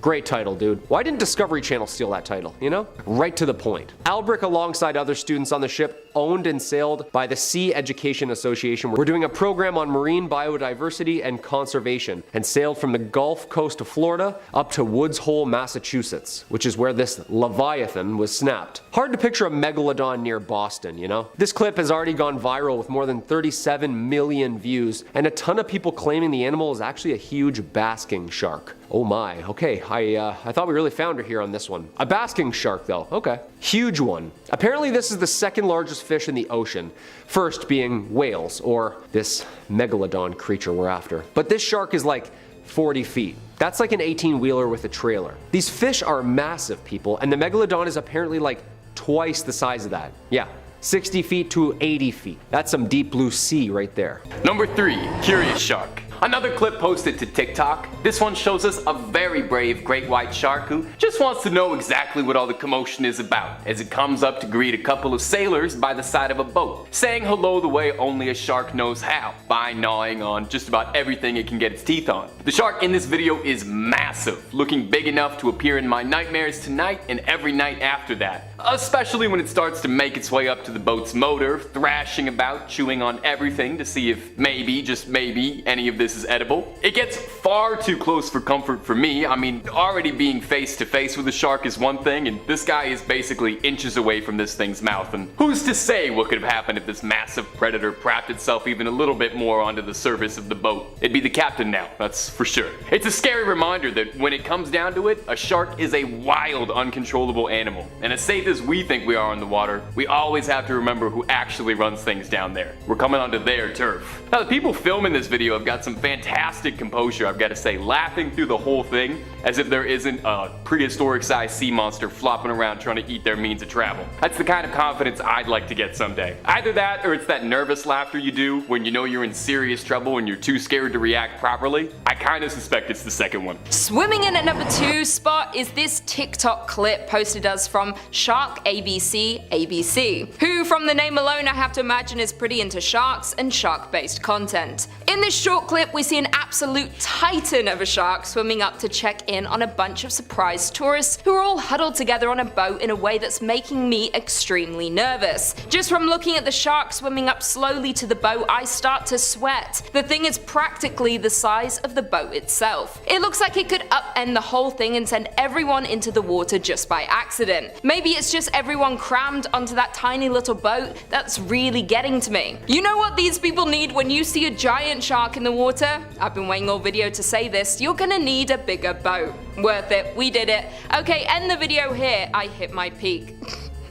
Great title, dude. Why didn't Discovery Channel steal that title, you know? Right to the point. Albrecht, alongside other students on the ship, owned and sailed by the Sea Education Association. We're doing a program on marine biodiversity and conservation, and sailed from the Gulf Coast of Florida up to Woods Hole, Massachusetts, which is where this Leviathan was snapped. Hard to picture a megalodon near Boston, you know? This clip has already gone viral with more than 37 million views, and a ton of people claiming the animal is actually a huge basking shark. Oh my, okay, I thought we really found her here on this one. A basking shark though, okay. Huge one. Apparently this is the second largest fish in the ocean, first being whales, or this megalodon creature we're after. But this shark is like 40 feet. That's like an 18-wheeler with a trailer. These fish are massive, people, and the megalodon is apparently like twice the size of that. Yeah. 60 feet to 80 feet. That's some deep blue sea right there. Number 3, curious shark. Another clip posted to TikTok. This one shows us a very brave great white shark who just wants to know exactly what all the commotion is about as it comes up to greet a couple of sailors by the side of a boat, saying hello the way only a shark knows how, by gnawing on just about everything it can get its teeth on. The shark in this video is massive, looking big enough to appear in my nightmares tonight and every night after that, especially when it starts to make its way up to the boat's motor, thrashing about, chewing on everything to see if maybe, just maybe, any of this is edible. It gets far too close for comfort for me. I mean, already being face to face with a shark is one thing, and this guy is basically inches away from this thing's mouth, and who's to say what could have happened if this massive predator propped itself even a little bit more onto the surface of the boat? It'd be the captain now, that's for sure. It's a scary reminder that when it comes down to it, a shark is a wild, uncontrollable animal, and as safe as we think we are in the water, we always have to remember who actually runs things down there. We're coming onto their turf. Now, the people filming this video have got some fantastic composure, I've got to say, laughing through the whole thing as if there isn't a prehistoric sized sea monster flopping around trying to eat their means of travel. That's the kind of confidence I'd like to get someday. Either that, or it's that nervous laughter you do when you know you're in serious trouble and you're too scared to react properly. I kinda suspect it's the second one. Swimming in at number 2 spot is this TikTok clip posted us from Shark ABC, who from the name alone I have to imagine is pretty into sharks and shark-based content. In this short clip we see an absolute titan of a shark swimming up to check in on a bunch of surprised tourists who are all huddled together on a boat in a way that's making me extremely nervous. Just from looking at the shark swimming up slowly to the boat, I start to sweat. The thing is practically the size of the boat itself. It looks like it could upend the whole thing and send everyone into the water just by accident. Maybe it's just everyone crammed onto that tiny little boat that's really getting to me. You know what these people need when you see a giant shark in the water? I've been waiting all video to say this, you're gonna need a bigger boat. Worth it, we did it. Okay, end the video here, I hit my peak.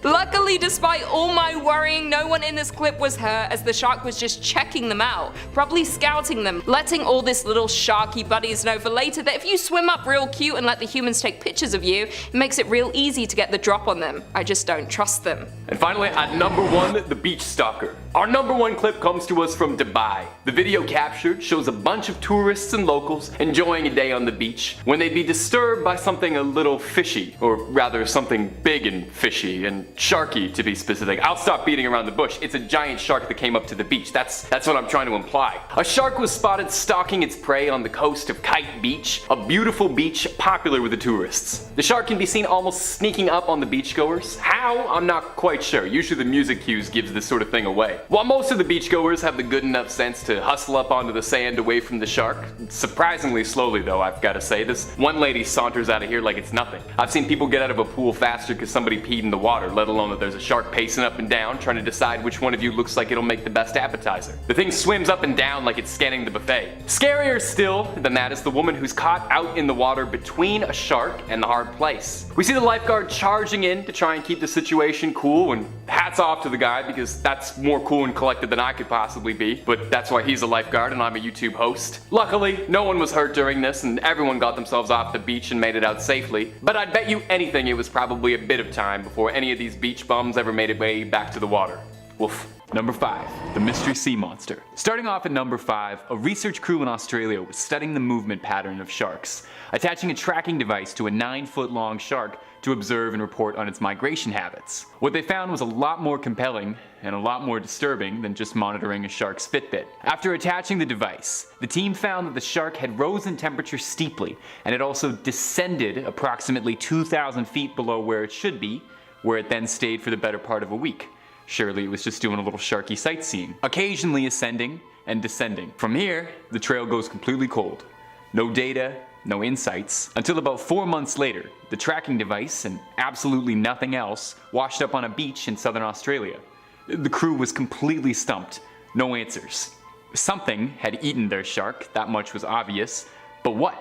Luckily, despite all my worrying, no one in this clip was hurt as the shark was just checking them out, probably scouting them, letting all this little sharky buddies know for later that if you swim up real cute and let the humans take pictures of you, it makes it real easy to get the drop on them. I just don't trust them. And finally, at number 1, the beach stalker. Our number 1 clip comes to us from Dubai. The video captured shows a bunch of tourists and locals enjoying a day on the beach when they'd be disturbed by something a little fishy, or rather something big and fishy and sharky to be specific. I'll stop beating around the bush. It's a giant shark that came up to the beach. That's what I'm trying to imply. A shark was spotted stalking its prey on the coast of Kite Beach, a beautiful beach popular with the tourists. The shark can be seen almost sneaking up on the beachgoers. How? I'm not quite sure. Usually the music cues gives this sort of thing away. While most of the beachgoers have the good enough sense to hustle up onto the sand away from the shark, surprisingly slowly though, I've got to say. This one lady saunters out of here like it's nothing. I've seen people get out of a pool faster because somebody peed in the water, let alone that there's a shark pacing up and down trying to decide which one of you looks like it'll make the best appetizer. The thing swims up and down like it's scanning the buffet. Scarier still than that is the woman who's caught out in the water between a shark and the hard place. We see the lifeguard charging in to try and keep the situation cool, and hats off to the guy because that's more cool and collected than I could possibly be, but that's why he's a lifeguard and I'm a YouTube host. Luckily, no one was hurt during this and everyone got themselves off the beach and made it out safely, but I'd bet you anything it was probably a bit of time before any of these beach bums ever made it way back to the water. Woof. Number 5, the mystery sea monster. Starting off at number 5, a research crew in Australia was studying the movement pattern of sharks, attaching a tracking device to a 9-foot-long shark to observe and report on its migration habits. What they found was a lot more compelling and a lot more disturbing than just monitoring a shark's Fitbit. After attaching the device, the team found that the shark had risen in temperature steeply, and it also descended approximately 2,000 feet below where it should be, where it then stayed for the better part of a week. Surely it was just doing a little sharky sightseeing, occasionally ascending and descending. From here, the trail goes completely cold. No data, no insights, until about 4 months later, the tracking device and absolutely nothing else washed up on a beach in southern Australia. The crew was completely stumped, no answers. Something had eaten their shark, that much was obvious, but what?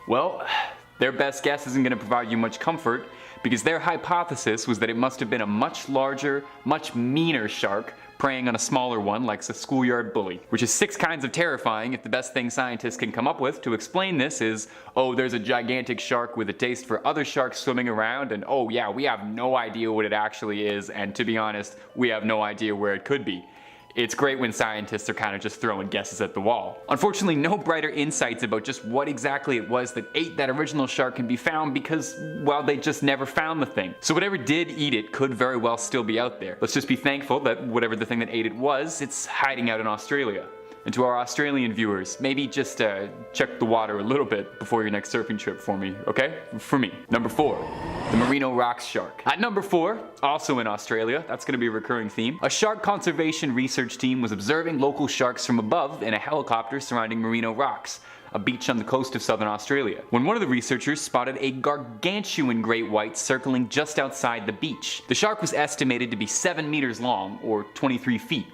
Well, their best guess isn't going to provide you much comfort, because their hypothesis was that it must have been a much larger, much meaner shark preying on a smaller one like a schoolyard bully. Which is 6 kinds of terrifying if the best thing scientists can come up with to explain this is, oh, there's a gigantic shark with a taste for other sharks swimming around, and oh yeah, we have no idea what it actually is, and to be honest, we have no idea where it could be. It's great when scientists are kind of just throwing guesses at the wall. Unfortunately, no brighter insights about just what exactly it was that ate that original shark can be found because, well, they just never found the thing. So whatever did eat it could very well still be out there. Let's just be thankful that whatever the thing that ate it was, it's hiding out in Australia. And to our Australian viewers, maybe just check the water a little bit before your next surfing trip for me, okay? For me. Number 4, the Merino Rocks shark. At number 4, also in Australia, that's going to be a recurring theme, a shark conservation research team was observing local sharks from above in a helicopter surrounding Merino Rocks, a beach on the coast of southern Australia, when one of the researchers spotted a gargantuan great white circling just outside the beach. The shark was estimated to be 7 meters long, or 23 feet.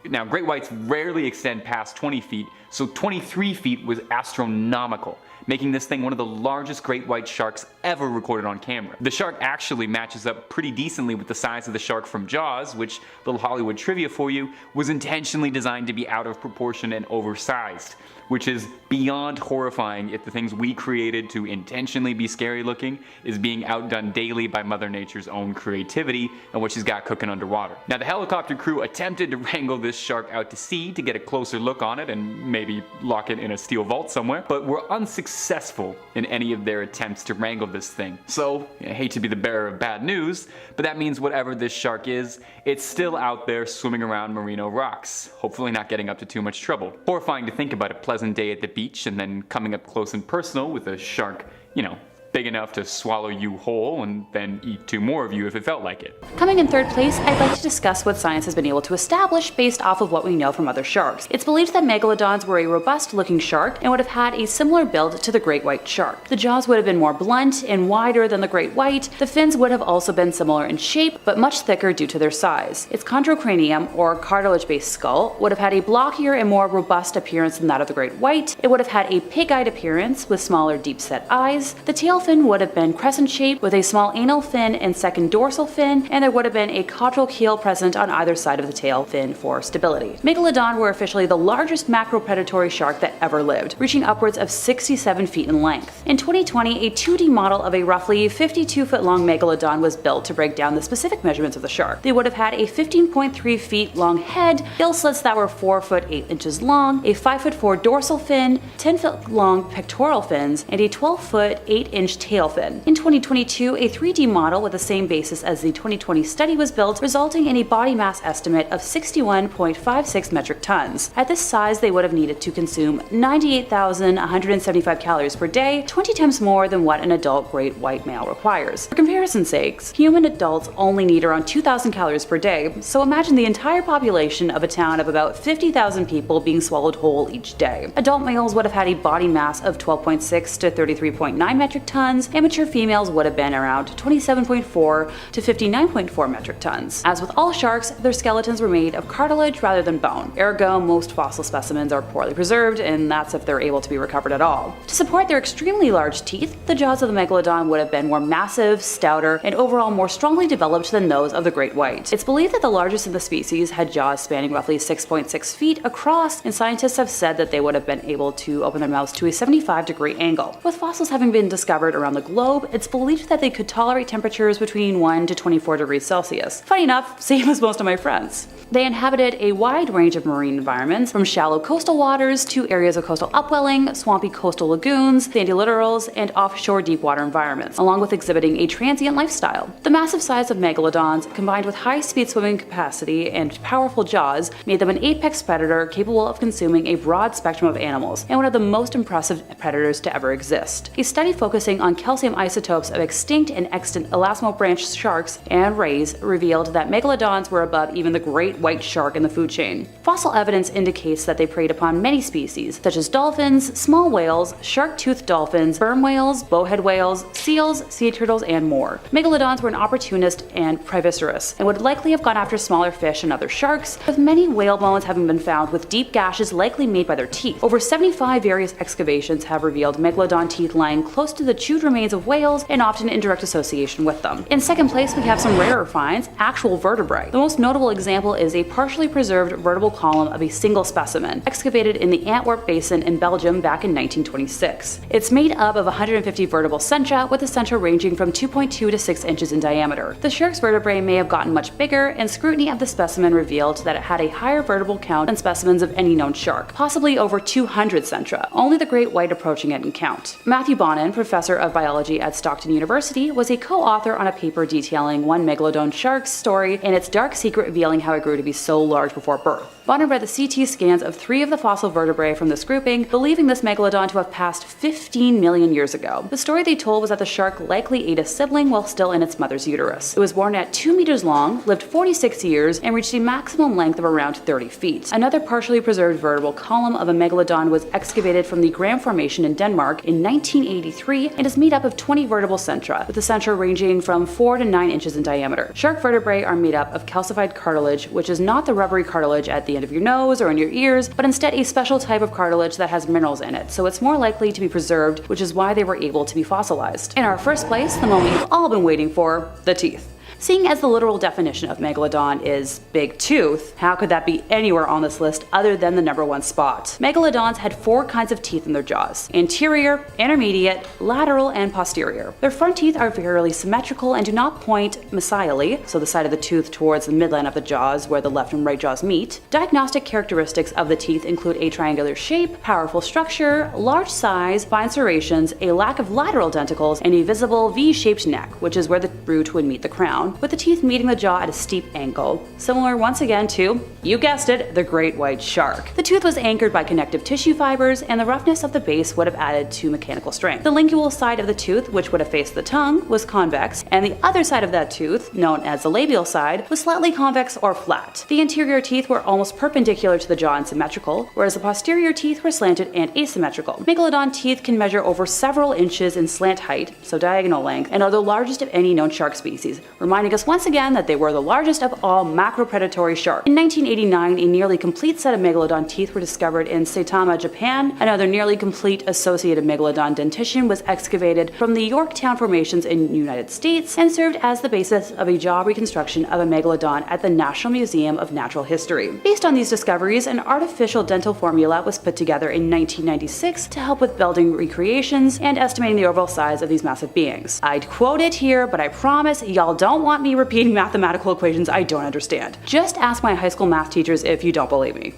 Now, great whites rarely extend past 20 feet, so 23 feet was astronomical, making this thing one of the largest great white sharks ever recorded on camera. The shark actually matches up pretty decently with the size of the shark from Jaws, which, little Hollywood trivia for you, was intentionally designed to be out of proportion and oversized, which is beyond horrifying if the things we created to intentionally be scary looking is being outdone daily by Mother Nature's own creativity and what she's got cooking underwater. Now, the helicopter crew attempted to wrangle this shark out to sea to get a closer look on it and maybe lock it in a steel vault somewhere, but were unsuccessful in any of their attempts to wrangle this thing. So, I hate to be the bearer of bad news, but that means whatever this shark is, it's still out there swimming around Merino Rocks, hopefully not getting up to too much trouble. Horrifying to think about a pleasant day at the beach and then coming up close and personal with a shark, you know, big enough to swallow you whole and then eat 2 more of you if it felt like it. Coming in 3rd place, I'd like to discuss what science has been able to establish based off of what we know from other sharks. It's believed that megalodons were a robust looking shark and would have had a similar build to the great white shark. The jaws would have been more blunt and wider than the great white. The fins would have also been similar in shape, but much thicker due to their size. Its chondrocranium, or cartilage-based skull, would have had a blockier and more robust appearance than that of the great white. It would have had a pig-eyed appearance with smaller deep-set eyes. The tail fin would have been crescent shaped with a small anal fin and second dorsal fin, and there would have been a caudal keel present on either side of the tail fin for stability. Megalodon were officially the largest macropredatory shark that ever lived, reaching upwards of 67 feet in length. In 2020, a 2D model of a roughly 52-foot long megalodon was built to break down the specific measurements of the shark. They would have had a 15.3 feet long head, gill slits that were 4 foot 8 inches long, a 5'4" dorsal fin, 10 foot long pectoral fins, and a 12 foot 8 inch tail fin. In 2022, a 3D model with the same basis as the 2020 study was built, resulting in a body mass estimate of 61.56 metric tons. At this size, they would have needed to consume 98,175 calories per day, 20 times more than what an adult great white male requires. For comparison's sakes, human adults only need around 2,000 calories per day, so imagine the entire population of a town of about 50,000 people being swallowed whole each day. Adult males would have had a body mass of 12.6 to 33.9 metric tons, amateur females would have been around 27.4 to 59.4 metric tons. As with all sharks, their skeletons were made of cartilage rather than bone. Ergo, most fossil specimens are poorly preserved, and that's if they're able to be recovered at all. To support their extremely large teeth, the jaws of the megalodon would have been more massive, stouter, and overall more strongly developed than those of the great white. It's believed that the largest of the species had jaws spanning roughly 6.6 feet across, and scientists have said that they would have been able to open their mouths to a 75-degree angle. With fossils having been discovered around the globe, it's believed that they could tolerate temperatures between 1 to 24 degrees Celsius. Funny enough, same as most of my friends. They inhabited a wide range of marine environments, from shallow coastal waters to areas of coastal upwelling, swampy coastal lagoons, sandy littorals, and offshore deep water environments, along with exhibiting a transient lifestyle. The massive size of megalodons, combined with high-speed swimming capacity and powerful jaws, made them an apex predator capable of consuming a broad spectrum of animals, and one of the most impressive predators to ever exist. A study focusing sequencing on calcium isotopes of extinct and extant elasmobranch sharks and rays revealed that megalodons were above even the great white shark in the food chain. Fossil evidence indicates that they preyed upon many species, such as dolphins, small whales, shark-toothed dolphins, sperm whales, bowhead whales, seals, sea turtles, and more. Megalodons were an opportunist and prehistoric, and would likely have gone after smaller fish and other sharks, with many whale bones having been found with deep gashes likely made by their teeth. Over 75 various excavations have revealed megalodon teeth lying close to the chewed remains of whales and often in direct association with them. In second place, we have some rarer finds, actual vertebrae. The most notable example is a partially preserved vertebral column of a single specimen, excavated in the Antwerp Basin in Belgium back in 1926. It's made up of 150 vertebral centra, with the centra ranging from 2.2 to 6 inches in diameter. The shark's vertebrae may have gotten much bigger, and scrutiny of the specimen revealed that it had a higher vertebral count than specimens of any known shark, possibly over 200 centra, only the great white approaching it in count. Matthew Bonin, professor of biology at Stockton University, was a co-author on a paper detailing one megalodon shark's story and its dark secret revealing how it grew to be so large before birth. Bonin read the CT scans of 3 of the fossil vertebrae from this grouping, believing this megalodon to have passed 15 million years ago. The story they told was that the shark likely ate a sibling while still in its mother's uterus. It was born at 2 meters long, lived 46 years, and reached a maximum length of around 30 feet. Another partially preserved vertebral column of a megalodon was excavated from the Gram Formation in Denmark in 1983 and is made up of 20 vertebral centra, with the centra ranging from 4 to 9 inches in diameter. Shark vertebrae are made up of calcified cartilage, which is not the rubbery cartilage at the end of your nose or in your ears, but instead a special type of cartilage that has minerals in it, so it's more likely to be preserved, which is why they were able to be fossilized. In our first place, the moment you've all been waiting for, the teeth. Seeing as the literal definition of megalodon is big tooth, how could that be anywhere on this list other than the #1 spot? Megalodons had 4 kinds of teeth in their jaws: anterior, intermediate, lateral, and posterior. Their front teeth are fairly symmetrical and do not point mesially, so the side of the tooth towards the midline of the jaws where the left and right jaws meet. Diagnostic characteristics of the teeth include a triangular shape, powerful structure, large size, fine serrations, a lack of lateral denticles, and a visible V-shaped neck, which is where the root would meet the crown, with the teeth meeting the jaw at a steep angle, similar once again to, you guessed it, the great white shark. The tooth was anchored by connective tissue fibers, and the roughness of the base would have added to mechanical strength. The lingual side of the tooth, which would have faced the tongue, was convex, and the other side of that tooth, known as the labial side, was slightly convex or flat. The anterior teeth were almost perpendicular to the jaw and symmetrical, whereas the posterior teeth were slanted and asymmetrical. Megalodon teeth can measure over several inches in slant height, so diagonal length, and are the largest of any known shark species, reminding us once again that they were the largest of all macropredatory sharks. In 1989, a nearly complete set of megalodon teeth were discovered in Saitama, Japan. Another nearly complete associated megalodon dentition was excavated from the Yorktown formations in the United States and served as the basis of a jaw reconstruction of a megalodon at the National Museum of Natural History. Based on these discoveries, an artificial dental formula was put together in 1996 to help with building recreations and estimating the overall size of these massive beings. I'd quote it here, but I promise y'all don't want me repeating mathematical equations I don't understand. Just ask my high school math teachers if you don't believe me.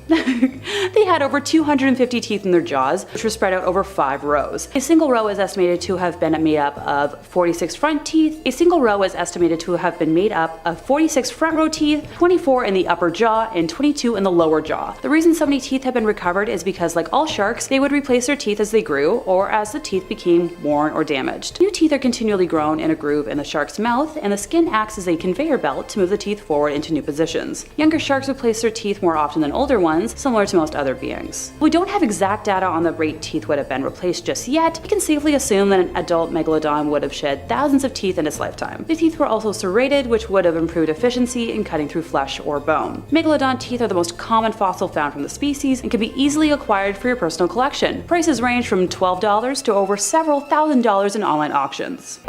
They had over 250 teeth in their jaws, which were spread out over 5 rows. A single row is estimated to have been made up of 46 front teeth. A single row is estimated to have been made up of 46 front row teeth, 24 in the upper jaw, and 22 in the lower jaw. The reason so many teeth have been recovered is because, like all sharks, they would replace their teeth as they grew or as the teeth became worn or damaged. New teeth are continually grown in a groove in the shark's mouth, and the skin acts as a conveyor belt to move the teeth forward into new positions. Younger sharks replace their teeth more often than older ones, similar to most other beings. We don't have exact data on the rate teeth would have been replaced just yet. We can safely assume that an adult megalodon would have shed thousands of teeth in its lifetime. The teeth were also serrated, which would have improved efficiency in cutting through flesh or bone. Megalodon teeth are the most common fossil found from the species and can be easily acquired for your personal collection. Prices range from $12 to over several $1,000s in online auctions.